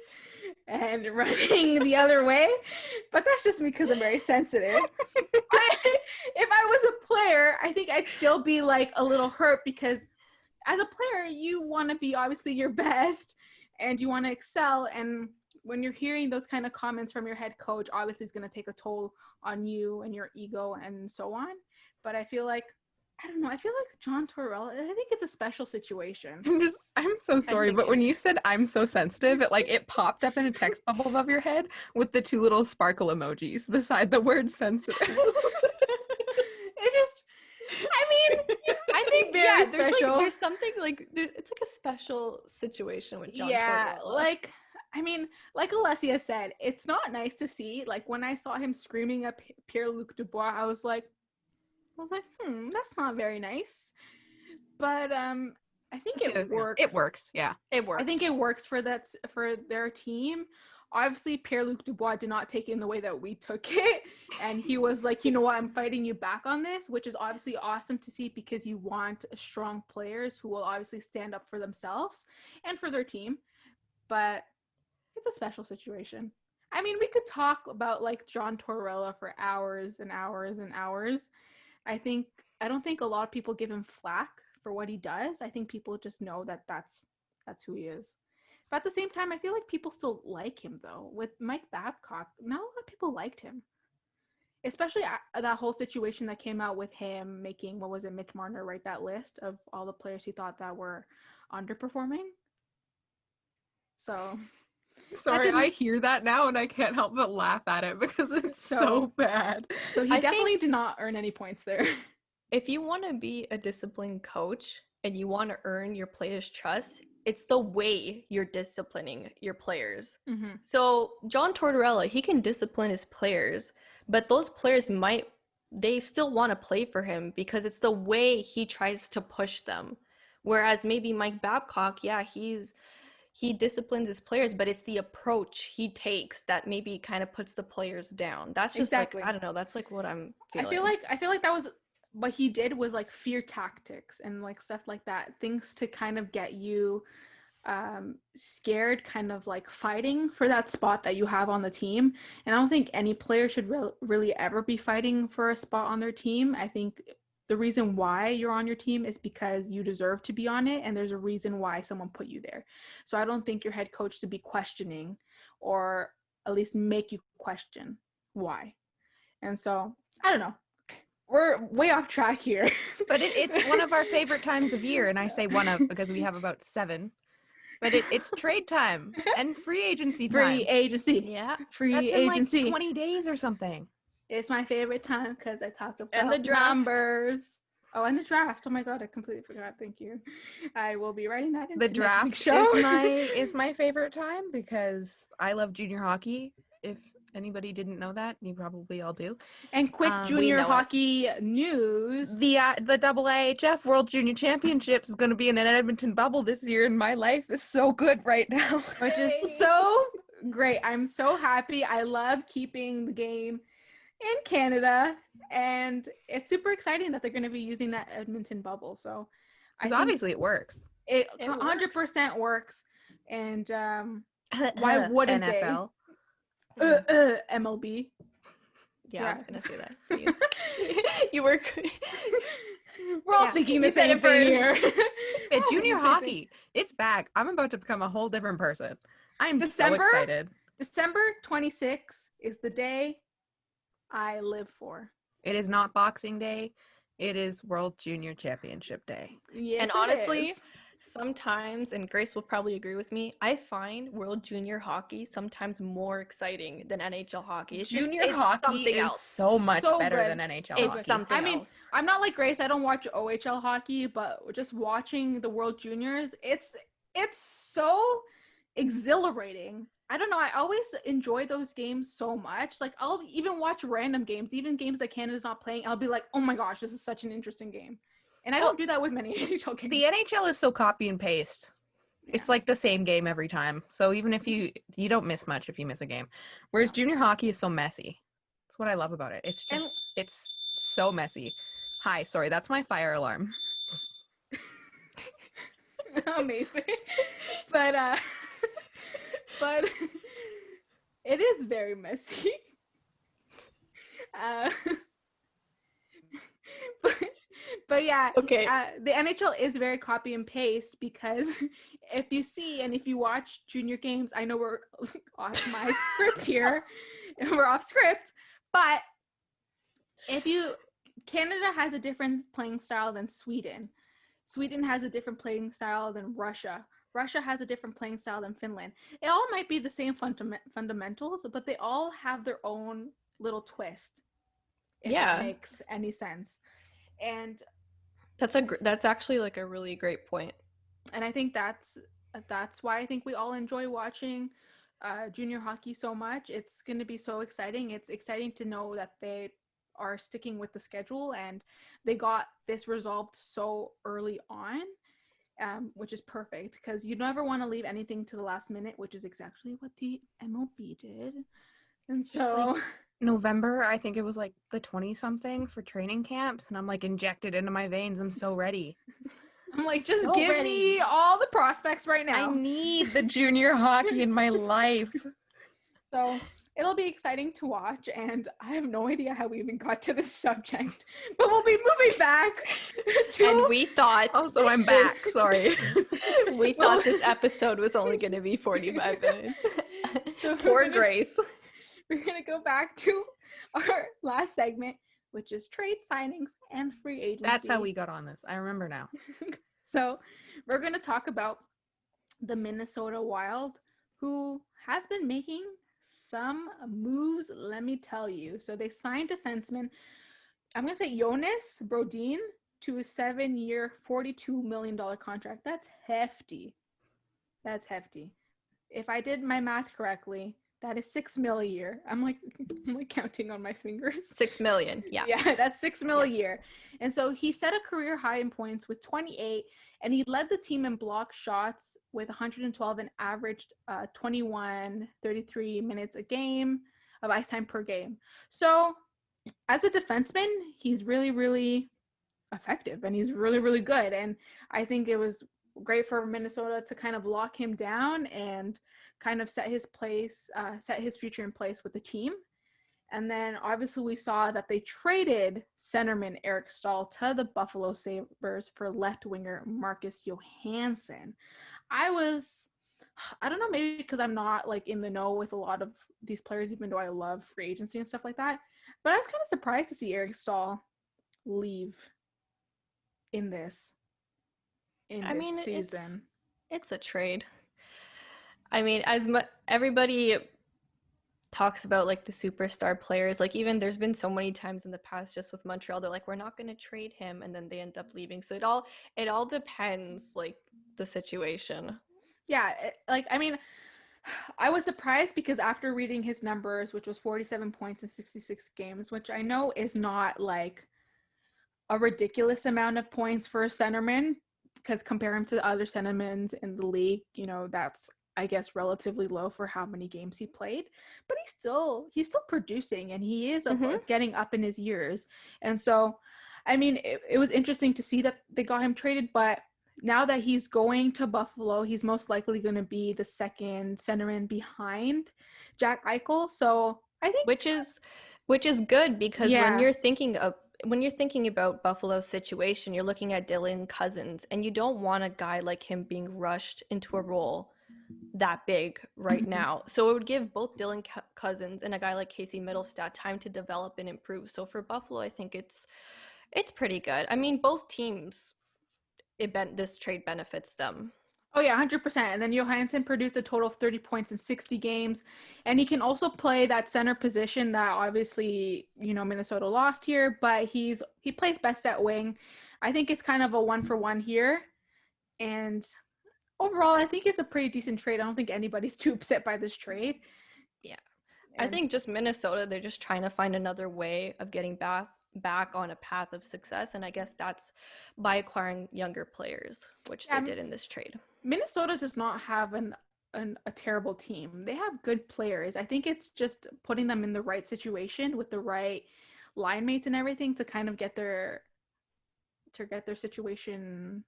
and running the other way. But that's just because I'm very sensitive. If I was a player, I think I'd still be like a little hurt, because as a player, you want to be obviously your best and you want to excel. And when you're hearing those kind of comments from your head coach, obviously it's going to take a toll on you and your ego and so on. But I feel like, I don't know, I feel like John Tortorella, I think it's a special situation. I'm so sorry, but when you said I'm so sensitive, it popped up in a text bubble above your head with the two little sparkle emojis beside the word sensitive. It's just, I think there's special. There's something like, it's like a special situation with John Tortorella. Like Alessia said, it's not nice to see. Like when I saw him screaming at Pierre-Luc Dubois, I was like, that's not very nice. But I think it works. It works, yeah. It works. I think it works for their team. Obviously, Pierre-Luc Dubois did not take it in the way that we took it. And he was like, you know what, I'm fighting you back on this, which is obviously awesome to see, because you want strong players who will obviously stand up for themselves and for their team. But it's a special situation. I mean, we could talk about like John Tortorella for hours and hours and hours. I don't think a lot of people give him flack for what he does. I think people just know that that's who he is. But at the same time, I feel like people still like him, though. With Mike Babcock, not a lot of people liked him. Especially that whole situation that came out with him making, Mitch Marner write that list of all the players he thought that were underperforming. So... Sorry, I hear that now and I can't help but laugh at it because it's so bad. So he definitely did not earn any points there. If you want to be a disciplined coach and you want to earn your players' trust, It's the way you're disciplining your players. Mm-hmm. So John Tortorella, he can discipline his players, but those players they still want to play for him because it's the way he tries to push them. Whereas maybe Mike Babcock, yeah, he disciplines his players, but it's the approach he takes that maybe kind of puts the players down. That's just Exactly. like, I don't know, that's like what I'm feeling. I feel like that was what he did was like fear tactics and like stuff like that, things to kind of get you scared, kind of like fighting for that spot that you have on the team. And I don't think any player should really ever be fighting for a spot on their team. I think the reason why you're on your team is because you deserve to be on it, and there's a reason why someone put you there. So I don't think your head coach should be questioning, or at least make you question why. And so I don't know, we're way off track here. But it's one of our favorite times of year, and I say one of because we have about 7. But it's trade time and free agency time. Free agency. Yeah. Free That's in agency. like 20 days or something. It's my favorite time because I talk about And the draft. numbers. Oh, and the draft. Oh my god, I completely forgot. Thank you. I will be writing that into The next draft week's show. is my favorite time because I love junior hockey. If anybody didn't know that, you probably all do. And quick we junior know it. hockey news. The AAHF World Junior Championships is going to be in an Edmonton bubble this year, and my life is so good right now. Which is so great. I'm so happy. I love keeping the game in Canada, and it's super exciting that they're going to be using that Edmonton bubble. So Because obviously it works. it It 100% works. And why wouldn't NFL. they? MLB. Yeah, I was Yeah. gonna say that for you. You were. We're all Yeah, thinking the you said same it thing here. Hey, Oh, junior same thing. hockey, it's back. I'm about to become a whole different person. I'm so December? excited. December 26th is the day I live for. It is not Boxing Day. It is World Junior Championship Day. Yes, And it honestly, is. sometimes, and Grace will probably agree with me, I find World Junior Hockey sometimes more exciting than NHL hockey. It's Junior just, it's hockey something is else. so much So better good. than NHL It's hockey. something I mean, else. I'm not like Grace. I don't watch OHL hockey, but just watching the World Juniors, it's so exhilarating. I don't know. I always enjoy those games so much. Like, I'll even watch random games, even games that Canada's not playing. I'll be like, oh my gosh, this is such an interesting game. And I don't do that with many NHL games. The NHL is so copy and paste. It's like the same game every time. So even if you don't miss much if you miss a game. Whereas junior hockey is so messy. That's what I love about it. It's just it's so messy. Hi, sorry, that's my fire alarm. Amazing. But but it is very messy. But yeah, Okay. the NHL is very copy and paste because if you see and if you watch junior games, I know we're off my script here, and we're off script, but Canada has a different playing style than Sweden. Sweden has a different playing style than Russia. Russia has a different playing style than Finland. It all might be the same fundamentals, but they all have their own little twist. If that makes any sense. And that's actually like a really great point. And I think that's why I think we all enjoy watching junior hockey so much. It's going to be so exciting. It's exciting to know that they are sticking with the schedule and they got this resolved so early on, which is perfect because you never want to leave anything to the last minute, which is exactly what the MLB did. And so like November, I think it was like the 20-something for training camps, and I'm like injected into my veins. I'm so ready. I'm like, just So give ready. me all the prospects right now. I need the junior hockey in my life. So it'll be exciting to watch, and I have no idea how we even got to this subject, but we'll be moving back to... And we thought Also, I'm back. Sorry. we thought this episode was only going to be 45 minutes. So Poor Grace. We're going to go back to our last segment, which is trade signings and free agency. That's how we got on this. I remember now. So we're going to talk about the Minnesota Wild, who has been making some moves, let me tell you. So they signed defenseman, I'm going to say Jonas Brodin, to a 7-year, $42 million contract. That's hefty. That's hefty. If I did my math correctly, that is $6 million a year. I'm like counting on my fingers. 6 million. Yeah. Yeah, that's $6 million a year. And so he set a career high in points with 28, and he led the team in block shots with 112 and averaged 33 minutes a game of ice time per game. So as a defenseman, he's really, really effective, and he's really, really good. And I think it was great for Minnesota to kind of lock him down and kind of set his future in place with the team. And then obviously we saw that they traded centerman Eric Stahl to the Buffalo Sabres for left winger Marcus Johansson. I don't know, maybe because I'm not like in the know with a lot of these players, even though I love free agency and stuff like that. But I was kind of surprised to see Eric Stahl leave in this season. It's a trade. I mean, everybody talks about like the superstar players, like even there's been so many times in the past just with Montreal, they're like, we're not going to trade him, and then they end up leaving. So it all depends, like the situation. Yeah, I mean, I was surprised because after reading his numbers, which was 47 points in 66 games, which I know is not like a ridiculous amount of points for a centerman, because compare him to other centermen in the league, that's, I guess, relatively low for how many games he played, but he's still producing, and he is getting up in his years. And so, I mean, it was interesting to see that they got him traded, but now that he's going to Buffalo, he's most likely going to be the second centerman behind Jack Eichel. So I think which is good, because when you're thinking about Buffalo's situation, you're looking at Dylan Cousins, and you don't want a guy like him being rushed into a role that big right now. So it would give both Dylan Cousins and a guy like Casey Middlestat time to develop and improve. So for Buffalo, I think it's pretty good. I mean, both teams, this trade benefits them. Oh yeah, 100%. And then Johansson produced a total of 30 points in 60 games, and he can also play that center position that obviously Minnesota lost here, but he plays best at wing. I think it's kind of a 1-for-1 here, and overall, I think it's a pretty decent trade. I don't think anybody's too upset by this trade. Yeah. I think just Minnesota, they're just trying to find another way of getting back on a path of success, and I guess that's by acquiring younger players, which they did in this trade. Minnesota does not have a terrible team. They have good players. I think it's just putting them in the right situation with the right line mates and everything to kind of get their situation,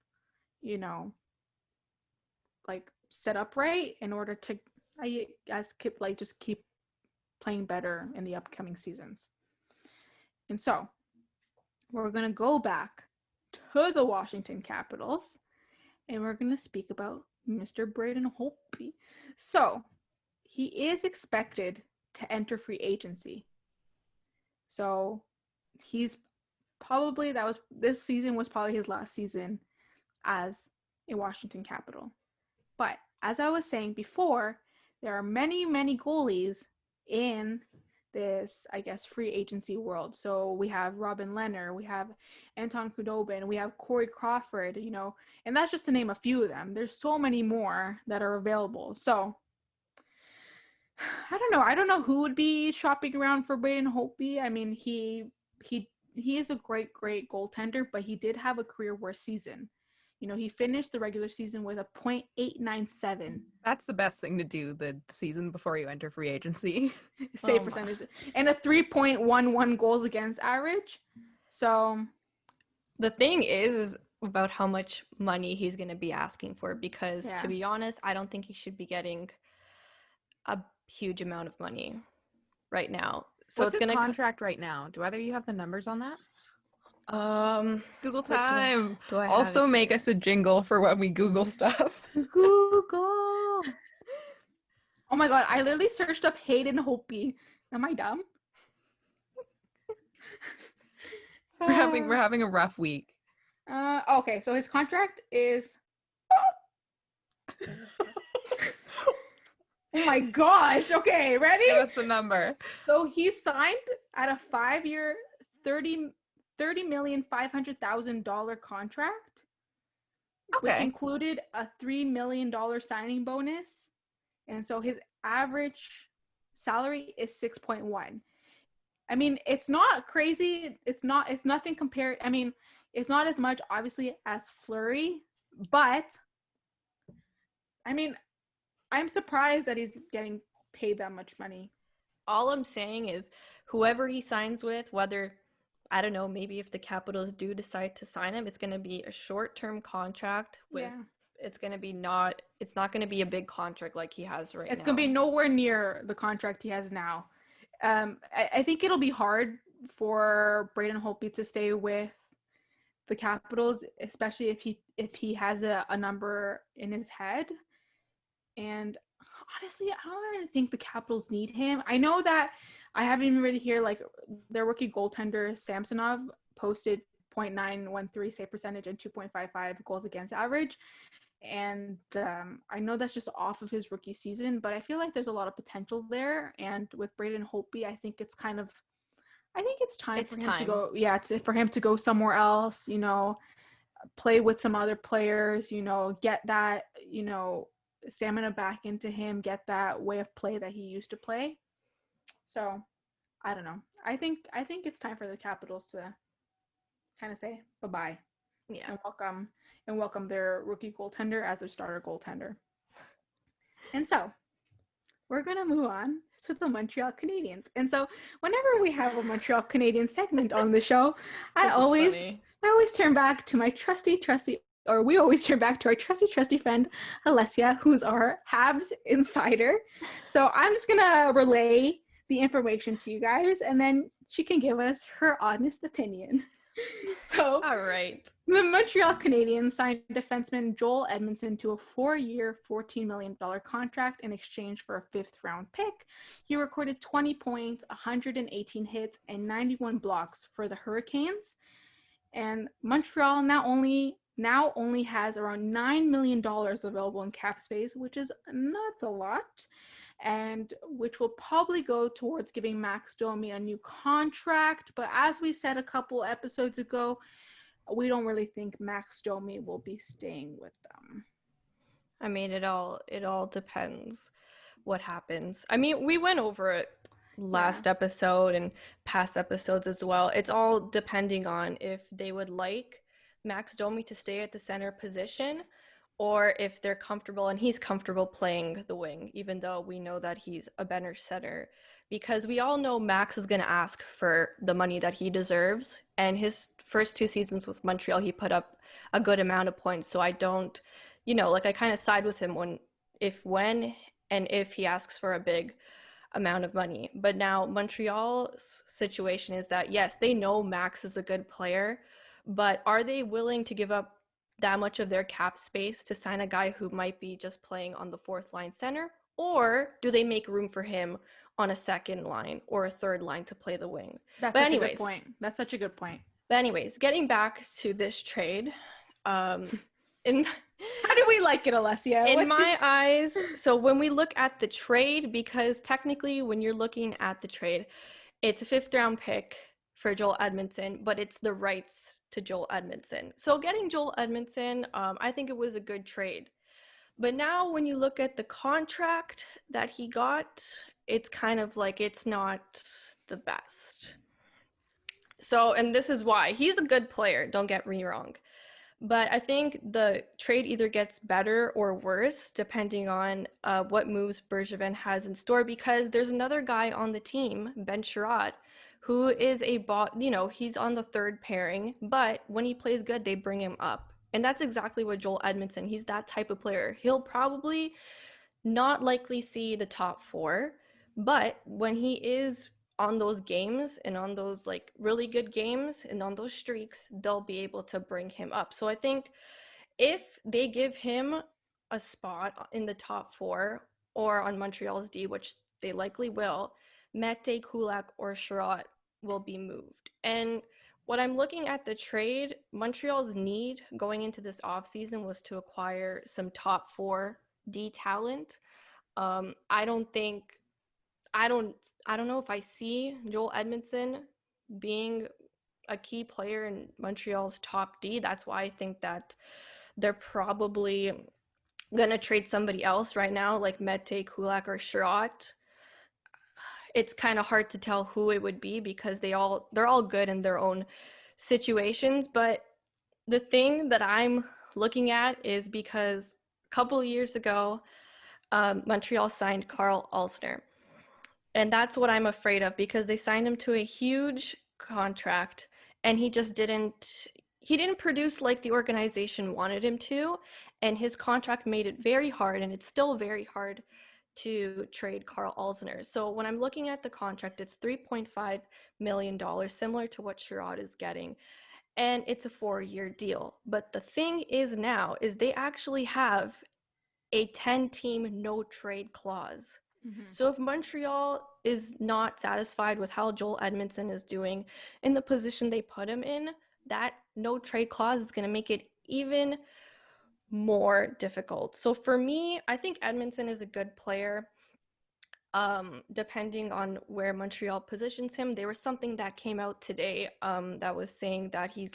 like set up right in order to, I guess, keep playing better in the upcoming seasons. And so we're going to go back to the Washington Capitals, and we're going to speak about Mr. Braden Holtby. So he is expected to enter free agency. So he's probably, this season was probably his last season as a Washington Capital. But as I was saying before, there are many, many goalies in this, I guess, free agency world. So we have Robin Lehner, we have Anton Khudobin, we have Corey Crawford, and that's just to name a few of them. There's so many more that are available. So I don't know who would be shopping around for Braden Holtby. I mean, he is a great goaltender, but he did have a career worst season. He finished the regular season with a .897. That's the best thing to do the season before you enter free agency. Save percentage. And a 3.11 goals against average. So the thing is about how much money he's going to be asking for, because to be honest, I don't think he should be getting a huge amount of money right now. So what's his contract right now? Do either of you have the numbers on that? Google time. Do I also make us a jingle for when we Google stuff. Google. Oh my god, I literally searched up Hayden Holtby. Am I dumb? We're having a rough week. Okay, so his contract is oh my gosh. Okay, ready? Give us the number. So he signed at a 5-year, $30,500,000 contract which Okay. included a $3 million signing bonus. And so his average salary is 6.1. I mean, it's not crazy. It's nothing compared. I mean, it's not as much, obviously, as Fleury, but I mean, I'm surprised that he's getting paid that much money. All I'm saying is whoever he signs with, whether, I don't know, maybe if the Capitals do decide to sign him, it's going to be a short-term contract with it's not going to be a big contract like he has right now. It's going to be nowhere near the contract he has now. I think it'll be hard for Braden Holtby to stay with the Capitals, especially if he has a number in his head. And honestly, I don't really think the Capitals need him. I know that I haven't even read here, like their rookie goaltender Samsonov posted .913 save percentage and 2.55 goals against average. And I know that's just off of his rookie season, but I feel like there's a lot of potential there. And with Braden Holtby, I think it's time for him to go. Yeah, for him to go somewhere else. You know, play with some other players. You know, get that stamina back into him. Get that way of play that he used to play. So, I don't know. I think it's time for the Capitals to kind of say bye-bye. Yeah. And welcome their rookie goaltender as their starter goaltender. And so, we're going to move on to the Montreal Canadiens. And so, whenever we have a Montreal Canadiens segment on the show, I always turn back to my we always turn back to our trusty friend, Alessia, who's our Habs insider. So, I'm just going to relay the information to you guys, and then she can give us her honest opinion. So, all right. The Montreal Canadiens signed defenseman Joel Edmondson to a 4-year, $14 million contract in exchange for a 5th-round pick. He recorded 20 points, 118 hits, and 91 blocks for the Hurricanes. And Montreal now only has around $9 million available in cap space, which is not a lot, and which will probably go towards giving Max Domi a new contract. But as we said a couple episodes ago, we don't really think Max Domi will be staying with them. I mean, it all depends what happens. I mean, we went over it last episode and past episodes as well. It's all depending on if they would like Max Domi to stay at the center position, or if they're comfortable and he's comfortable playing the wing, even though we know that he's a better center. Because we all know Max is going to ask for the money that he deserves. And his first 2 seasons with Montreal, he put up a good amount of points. So I don't, I kind of side with him when if he asks for a big amount of money. But now Montreal's situation is that, yes, they know Max is a good player, but are they willing to give up that much of their cap space to sign a guy who might be just playing on the 4th line center? Or do they make room for him on a 2nd line or a 3rd line to play the wing? That's such a good point. That's such a good point. But anyways, getting back to this trade, how do we like it, Alessia? In my eyes, so when we look at the trade, because technically when you're looking at the trade, it's a 5th-round pick for Joel Edmondson, but it's the rights to Joel Edmondson. So getting Joel Edmondson, I think it was a good trade. But now when you look at the contract that he got, it's kind of like it's not the best. So, and this is why. He's a good player, don't get me wrong. But I think the trade either gets better or worse depending on what moves Bergevin has in store, because there's another guy on the team, Ben Chiarot, who is he's on the 3rd pairing, but when he plays good, they bring him up. And that's exactly what Joel Edmondson, he's that type of player. He'll probably not likely see the top 4, but when he is on those games and on those like really good games and on those streaks, they'll be able to bring him up. So I think if they give him a spot in the top 4 or on Montreal's D, which they likely will, Mete, Kulak, or Chiarot will be moved. And when I'm looking at the trade, Montreal's need going into this offseason was to acquire some top 4 D talent. I don't know if I see Joel Edmondson being a key player in Montreal's top D. That's why I think that they're probably gonna trade somebody else right now, like Mete, Kulak, or Sherratt. It's kind of hard to tell who it would be because they're all good in their own situations. But the thing that I'm looking at is because a couple years ago, Montreal signed Carl Alsner. And that's what I'm afraid of, because they signed him to a huge contract and he didn't produce like the organization wanted him to, and his contract made it very hard, and it's still very hard to trade Carl Alsner. So when I'm looking at the contract, it's $3.5 million, similar to what Sherratt is getting. And it's a 4-year deal. But the thing is now is they actually have a 10-team no trade clause. So if Montreal is not satisfied with how Joel Edmondson is doing in the position they put him in, that no trade clause is going to make it even more difficult. So for me, I think Edmondson is a good player. Depending on where Montreal positions him, there was something that came out today that was saying that he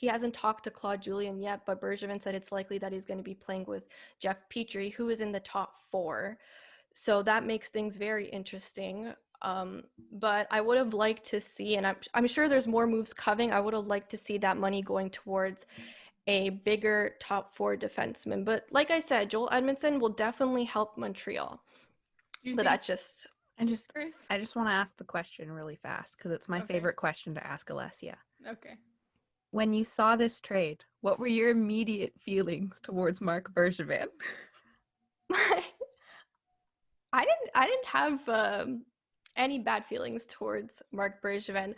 hasn't talked to Claude Julien yet, but Bergevin said it's likely that he's going to be playing with Jeff Petrie, who is in the top 4. So that makes things very interesting. But I would have liked to see, and I'm sure there's more moves coming, I would have liked to see that money going towards a bigger top 4 defenseman. But like I said, Joel Edmondson will definitely help Montreal. But that's just... I just want to ask the question really fast because it's my favorite question to ask Alessia. Okay. When you saw this trade, what were your immediate feelings towards Marc Bergevin? I didn't have any bad feelings towards Marc Bergevin,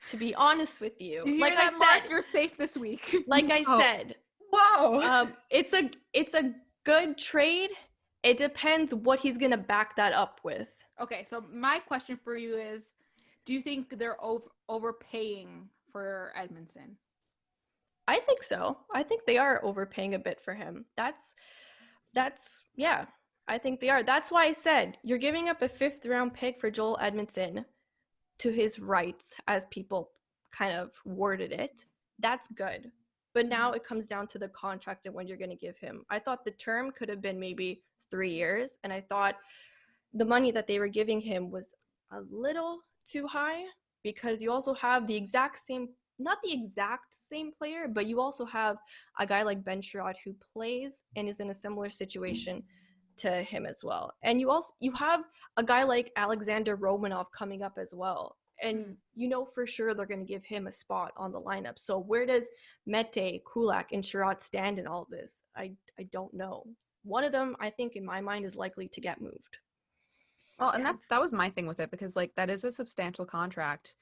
to be honest with you. Like I said, Mark, you're safe this week. Like I said, whoa. It's a good trade. It depends what he's gonna back that up with. Okay, so my question for you is, do you think they're overpaying for Edmondson? I think so. I think they are overpaying a bit for him. That's yeah. I think they are. That's why I said you're giving up a 5th round pick for Joel Edmondson to his rights, as people kind of worded it. That's good. But now it comes down to the contract and when you're going to give him. I thought the term could have been maybe 3 years, and I thought the money that they were giving him was a little too high, because you also have not the exact same player, but you also have a guy like Ben Sherratt who plays and is in a similar situation to him as well. And you have a guy like Alexander Romanov coming up as well. And you know for sure they're going to give him a spot on the lineup. So where does Mete, Kulak, and Sherratt stand in all of this? I don't know. One of them, I think, in my mind, is likely to get moved. Well, and that was my thing with it, because like that is a substantial contract.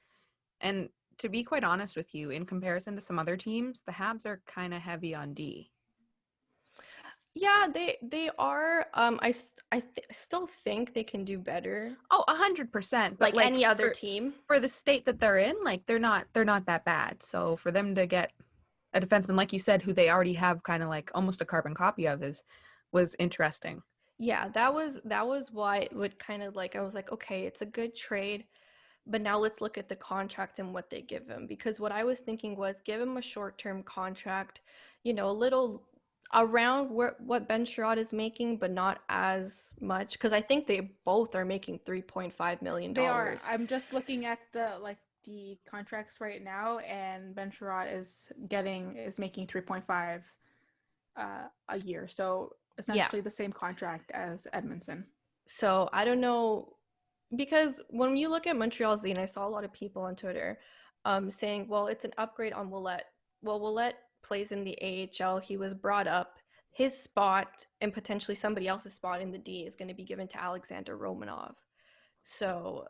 And to be quite honest with you, in comparison to some other teams, the Habs are kind of heavy on D. Yeah, they are. I still think they can do better. Oh, 100%. Like any other team. For the state that they're in, like they're not that bad. So for them to get a defenseman, like you said, who they already have kind of like almost a carbon copy of, was interesting. Yeah, that was why it would kind of like, I was like, okay, it's a good trade, but now let's look at the contract and what they give him. Because what I was thinking was give him a short-term contract, a little around what Ben Sherratt is making, but not as much, because I think they both are making $3.5 million. They are. I'm just looking at the contracts right now, and Ben Sherratt is making 3.5 a year. So essentially the same contract as Edmondson. So I don't know, because when you look at Montreal's league, I saw a lot of people on Twitter saying, well, it's an upgrade on Ouellet. Well, Ouellet plays in the AHL. He was brought up. His spot and potentially somebody else's spot in the D is going to be given to Alexander Romanov. So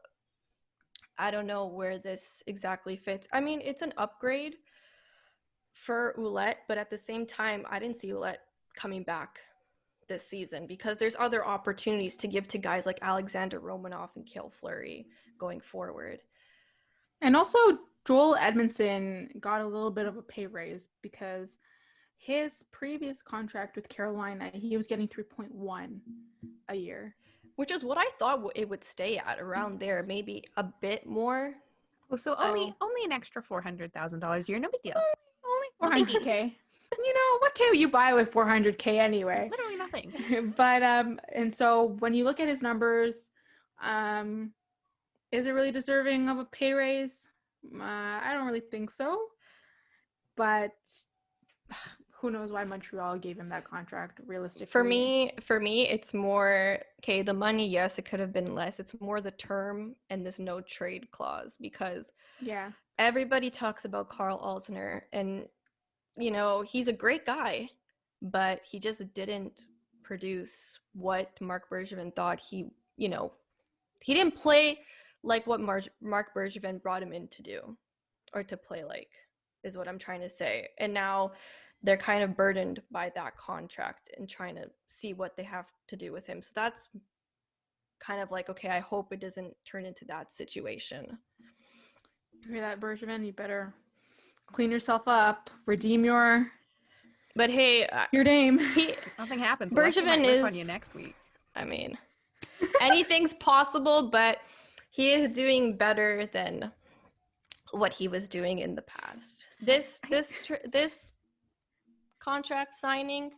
I don't know where this exactly fits. I mean, it's an upgrade for Ouellet, but at the same time, I didn't see Ouellet coming back this season, because there's other opportunities to give to guys like Alexander Romanov and Cale Fleury going forward. And also, Joel Edmondson got a little bit of a pay raise, because his previous contract with Carolina, he was getting 3.1 a year. Which is what I thought it would stay at, around there, maybe a bit more. Well, so only an extra $400,000 a year, no big deal. Only $400K. What can you buy with $400K anyway? Literally nothing. But and so when you look at his numbers, is it really deserving of a pay raise? I don't really think so. But who knows why Montreal gave him that contract realistically. For me, it's more, okay, the money, yes, it could have been less. It's more the term and this no trade clause, because everybody talks about Carl Alzner, and he's a great guy, but he just didn't produce what Marc Bergevin thought he didn't play like what Marc Bergevin brought him in to do, or to play like, is what I'm trying to say. And now they're kind of burdened by that contract and trying to see what they have to do with him. So that's kind of like, okay, I hope it doesn't turn into that situation. You hear that, Bergevin? You better clean yourself up, redeem your. But hey, your name. Nothing happens. Bergevin is on you next week. I mean, anything's possible, but he is doing better than what he was doing in the past. This contract signing,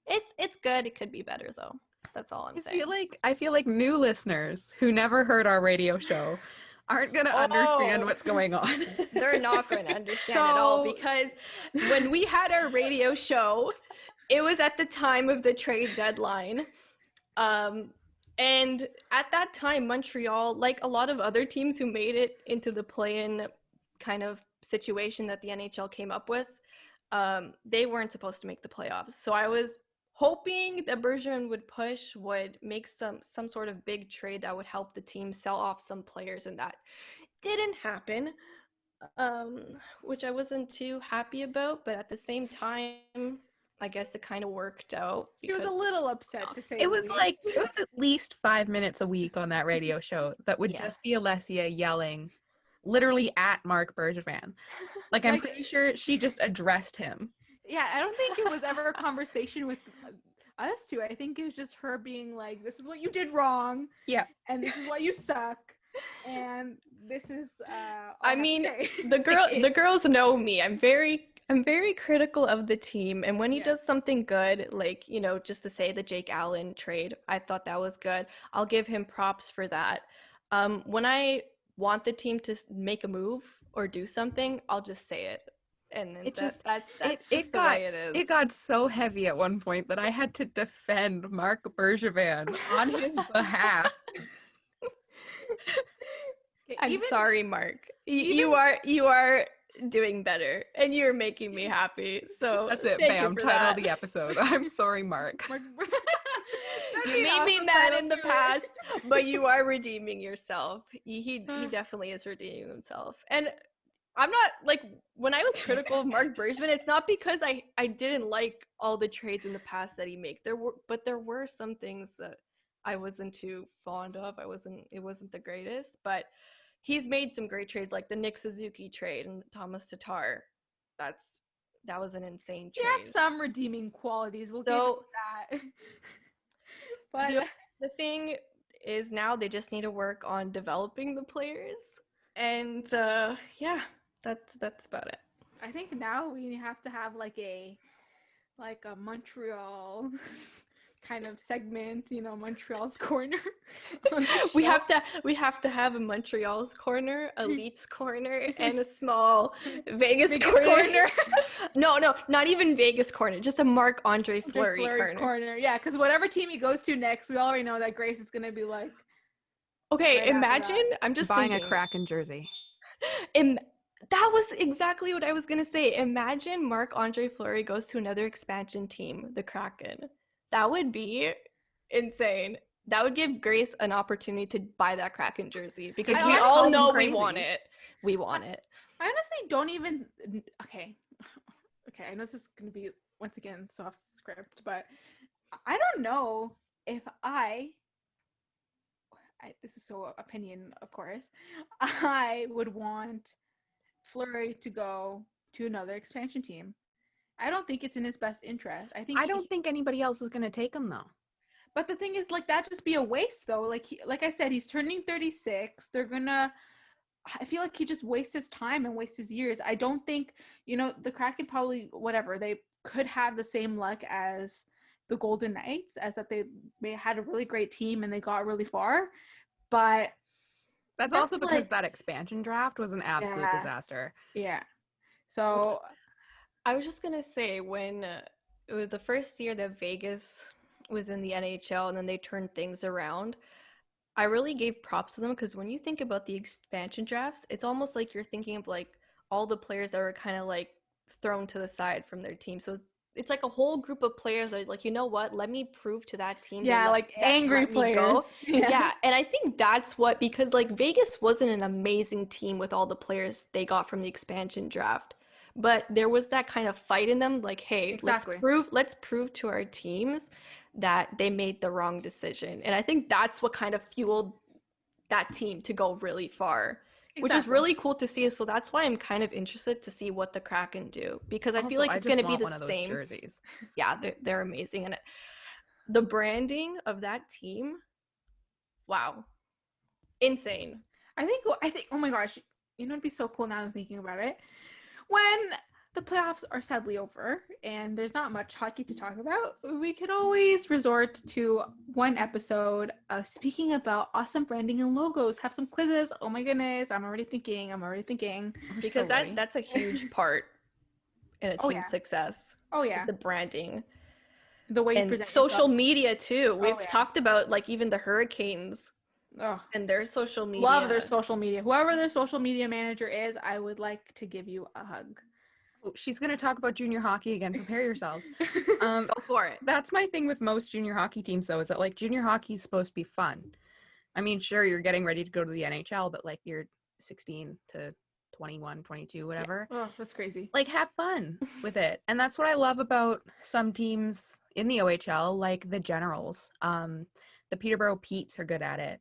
it's good. It could be better though. That's all I'm saying. I feel like new listeners who never heard our radio show aren't going to understand what's going on. They're not going to understand at all, because when we had our radio show, it was at the time of the trade deadline. And at that time, Montreal, like a lot of other teams who made it into the play-in kind of situation that the NHL came up with, they weren't supposed to make the playoffs. So I was hoping that Bergevin would make some sort of big trade that would help the team sell off some players, and that didn't happen, which I wasn't too happy about. But at the same time, I guess it kind of worked out. He was a little upset to say it was at least 5 minutes a week on that radio show that would just be Alessia yelling literally at Marc Bergevin. Like, I'm pretty sure she just addressed him. Yeah, I don't think it was ever a conversation with us two. I think it was just her being like, this is what you did wrong. Yeah. And this is why you suck. And this is I mean, the girls know me. I'm very critical of the team, and when he does something good, like, just to say the Jake Allen trade, I thought that was good. I'll give him props for that. When I want the team to make a move or do something, I'll just say it. And then that's just the way it is. It got so heavy at one point that I had to defend Marc Bergevin on his behalf. I'm sorry, Marc. You are doing better, and you're making me happy. So that's it. Bam. Title of the episode. I'm sorry, Marc. You made me mad in the past, but you are redeeming yourself. He definitely is redeeming himself. And I'm not, like, when I was critical of Marc Bergevin, it's not because I didn't like all the trades in the past that he made. There were some things that I wasn't too fond of. It wasn't the greatest, but he's made some great trades, like the Nick Suzuki trade and Thomas Tatar. That was an insane trade. He has some redeeming qualities. We'll give him that. But the thing is, now they just need to work on developing the players, and that's about it. I think now we have to have like a Montreal kind of segment, Montreal's corner. we have to have a Montreal's corner, a Leafs corner, and a small Vegas corner. No, not even Vegas corner, just a Marc-Andre Fleury corner. Yeah, because whatever team he goes to next, we already know that Grace is gonna be like. Okay, imagine, I'm just buying thinking, a Kraken jersey. That was exactly what I was gonna say. Imagine Marc-Andre Fleury goes to another expansion team, the Kraken. That would be insane. That would give Grace an opportunity to buy that Kraken jersey, because we all know we want it. We want it. I honestly don't even. Okay, I know this is gonna be once again soft script, but I don't know if this is so opinion, of course. I would want Fleury to go to another expansion team. I don't think it's in his best interest. I don't think anybody else is going to take him, though. But the thing is, like, that'd just be a waste, though. Like I said, he's turning 36. They're gonna I feel like he just wastes his time and wastes his years. I don't think, the Kraken probably, whatever, they could have the same luck as the Golden Knights, as that they had a really great team and they got really far. But that's also because that expansion draft was an absolute disaster. Yeah. So I was just going to say, when it was the first year that Vegas was in the NHL and then they turned things around, I really gave props to them, because when you think about the expansion drafts, it's almost like you're thinking of like all the players that were kind of like thrown to the side from their team. So it's like a whole group of players that are like, you know what, let me prove to that team. Yeah, like angry players. Yeah, and I think that's what, because like Vegas wasn't an amazing team with all the players they got from the expansion draft, but there was that kind of fight in them, like, hey, exactly. let's prove to our teams that they made the wrong decision. And I think that's what kind of fueled that team to go really far, which is really cool to see. So that's why I'm kind of interested to see what the Kraken do, because I feel like it's going to be the same. Jerseys. Yeah, they're amazing. And the branding of that team, wow, insane. I think, oh my gosh, it'd be so cool now that I'm thinking about it. When the playoffs are sadly over and there's not much hockey to talk about, we could always resort to one episode of speaking about awesome branding and logos, have some quizzes. Oh my goodness, I'm already thinking. Because that's a huge part in a team's success. Oh yeah. The branding. The way you and present social yourself. Media too. We've talked about like even the Hurricanes. Oh, and their social media. Love their social media. Whoever their social media manager is, I would like to give you a hug. Oh, she's going to talk about junior hockey again. Prepare yourselves. Go for it. That's my thing with most junior hockey teams, though, is that like junior hockey is supposed to be fun. I mean, sure, you're getting ready to go to the NHL, but like you're 16 to 21, 22, whatever. Yeah. Oh, that's crazy. Like, have fun with it. And that's what I love about some teams in the OHL, like the Generals. The Peterborough Petes are good at it.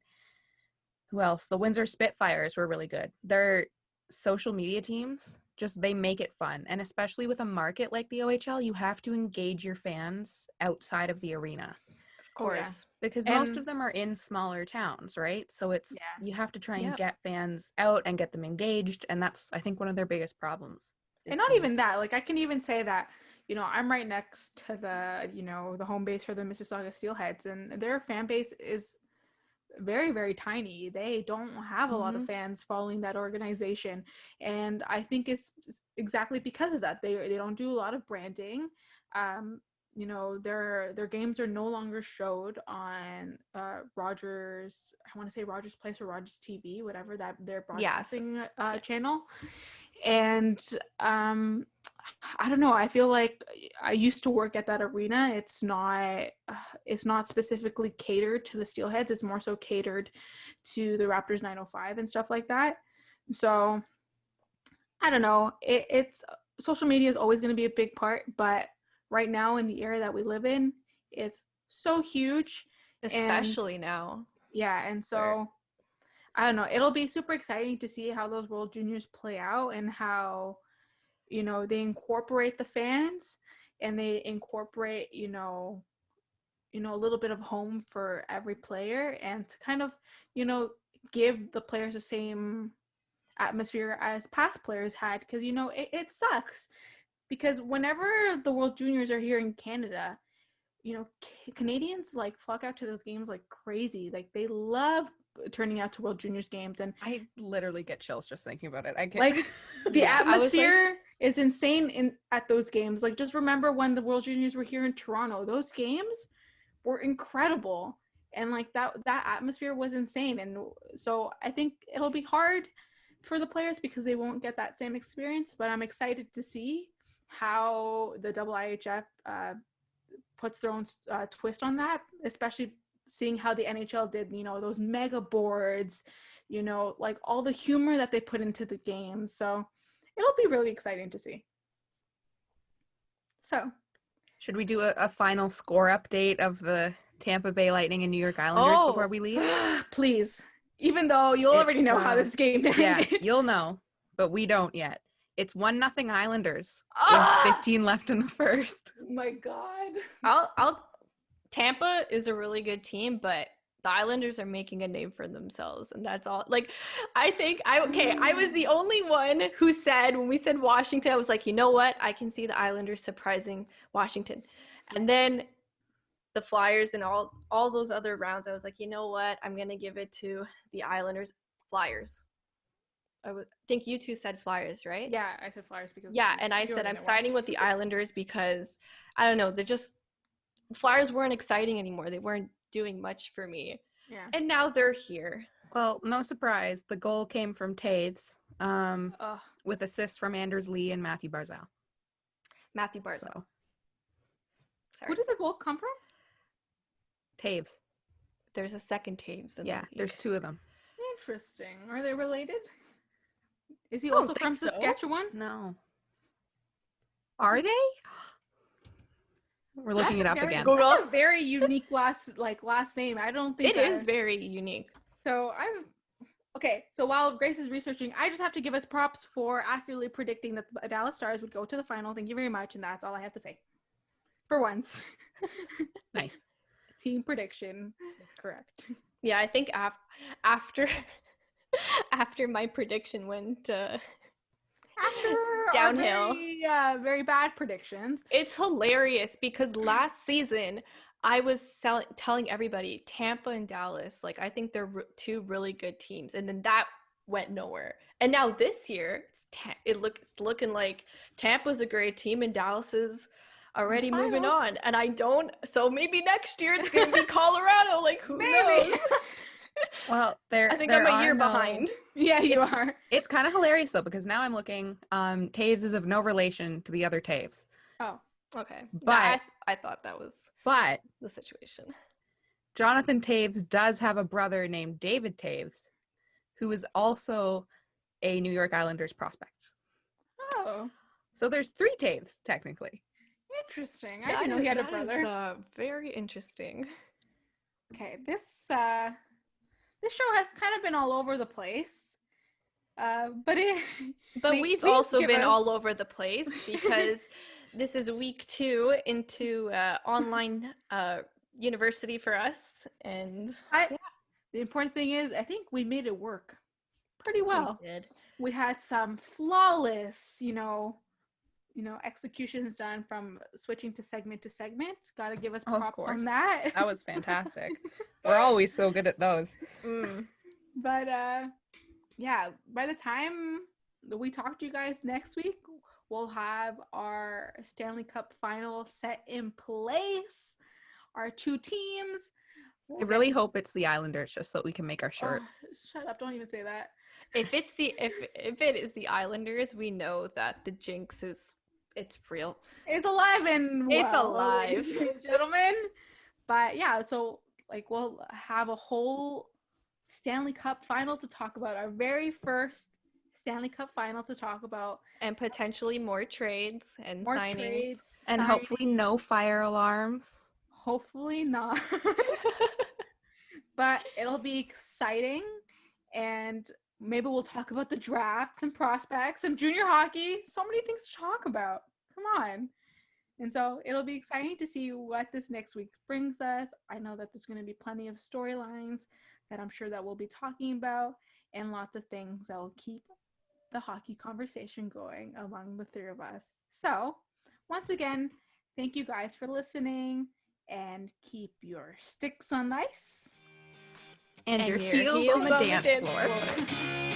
Who else? The Windsor Spitfires were really good. Their social media teams, just they make it fun. And especially with a market like the OHL, you have to engage your fans outside of the arena. Of course. Because most of them are in smaller towns, right? So it's you have to try and get fans out and get them engaged. And that's, I think, one of their biggest problems. And not even that. Like, I can even say that, I'm right next to the, the home base for the Mississauga Steelheads, and their fan base is very, very tiny. They don't have a lot of fans following that organization, and I think it's exactly because of that. They don't do a lot of branding. Their games are no longer showed on Rogers. I want to say Rogers Place or Rogers TV, whatever that their broadcasting channel. And I don't know. I feel like I used to work at that arena. It's not specifically catered to the Steelheads. It's more so catered to the Raptors 905 and stuff like that. So I don't know. It's social media is always going to be a big part, but right now in the era that we live in, it's so huge, especially now. Yeah, and so I don't know. It'll be super exciting to see how those World Juniors play out and how, they incorporate the fans and they incorporate, a little bit of home for every player, and to kind of, give the players the same atmosphere as past players had. Because, it sucks. Because whenever the World Juniors are here in Canada, Canadians like flock out to those games like crazy. Like they love turning out to World Juniors games, and I literally get chills just thinking about it. I can't. Like the atmosphere is insane at those games. Like just remember when the World Juniors were here in Toronto, those games were incredible, and like that atmosphere was insane. And so I think it'll be hard for the players because they won't get that same experience, but I'm excited to see how the IIHF puts their own twist on that, especially seeing how the NHL did, those mega boards, like all the humor that they put into the game. So it'll be really exciting to see. So should we do a final score update of the Tampa Bay Lightning and New York Islanders before we leave? Please. Even though you'll already know how this game ended. Yeah, you'll know, but we don't yet. It's 1-0 Islanders with 15 left in the first. Oh my God. Tampa is a really good team, but the Islanders are making a name for themselves, and that's all. Like, I was the only one who said, when we said Washington, I was like, you know what? I can see the Islanders surprising Washington. And then the Flyers and all those other rounds, I was like, you know what? I'm going to give it to the Islanders. Flyers. I think you two said Flyers, right? Yeah, I said Flyers because and I said I'm siding with the Islanders because, I don't know, Flyers weren't exciting anymore. They weren't doing much for me. Yeah. And now they're here. Well, no surprise. The goal came from Taves, with assists from Anders Lee and Matthew Barzal. Matthew Barzal. So. Who did the goal come from? Taves. There's a second Taves. There's two of them. Interesting. Are they related? Is he also from Saskatchewan? No. Are they? We're looking it up again. Google. That's a very unique last name. I don't think it is very unique. So so while Grace is researching, I just have to give us props for accurately predicting that the Dallas Stars would go to the final. Thank you very much, and that's all I have to say. For once. Nice. Team prediction is correct. Yeah, I think after my prediction went downhill. Very bad predictions. It's hilarious because last season I was telling everybody Tampa and Dallas, like, I think they're two really good teams, and then that went nowhere. And now this year, it's looking like Tampa's a great team and Dallas is already moving on. And so maybe next year it's gonna be Colorado. Like, who knows? Well, I think I'm a year behind. Yeah, you are. It's kind of hilarious though, because now I'm looking. Taves is of no relation to the other Taves. Oh, okay. But I thought that was the situation. Jonathan Taves does have a brother named David Taves, who is also a New York Islanders prospect. Oh, so there's 3 Taves technically. Interesting. I didn't know he had a brother. Is, very interesting. Okay, this show has kind of been all over the place, but we've also been all over the place because this is week 2 into online university for us, and the important thing is I think we made it work pretty well. We did. We had some flawless, executions done from switching to segment. Gotta give us props on that. That was fantastic. We're always so good at those. But by the time we talk to you guys next week, we'll have our Stanley Cup final set in place, our 2 teams. I really hope it's the Islanders, just so we can make our shirts. Shut up, don't even say that. If it is the Islanders, we know that the jinx it's real. It's alive and well, it's alive, ladies and gentlemen. But yeah, so we'll have a whole Stanley Cup final to talk about, our very first Stanley Cup final to talk about, and potentially more trades and signings, and hopefully no fire alarms. Hopefully not. But it'll be exciting, and maybe we'll talk about the draft, some prospects, some junior hockey. So many things to talk about. Come on. And so it'll be exciting to see what this next week brings us. I know that there's going to be plenty of storylines that I'm sure that we'll be talking about, and lots of things that will keep the hockey conversation going among the 3 of us. So once again, thank you guys for listening, and keep your sticks on ice. And your heels on the dance floor.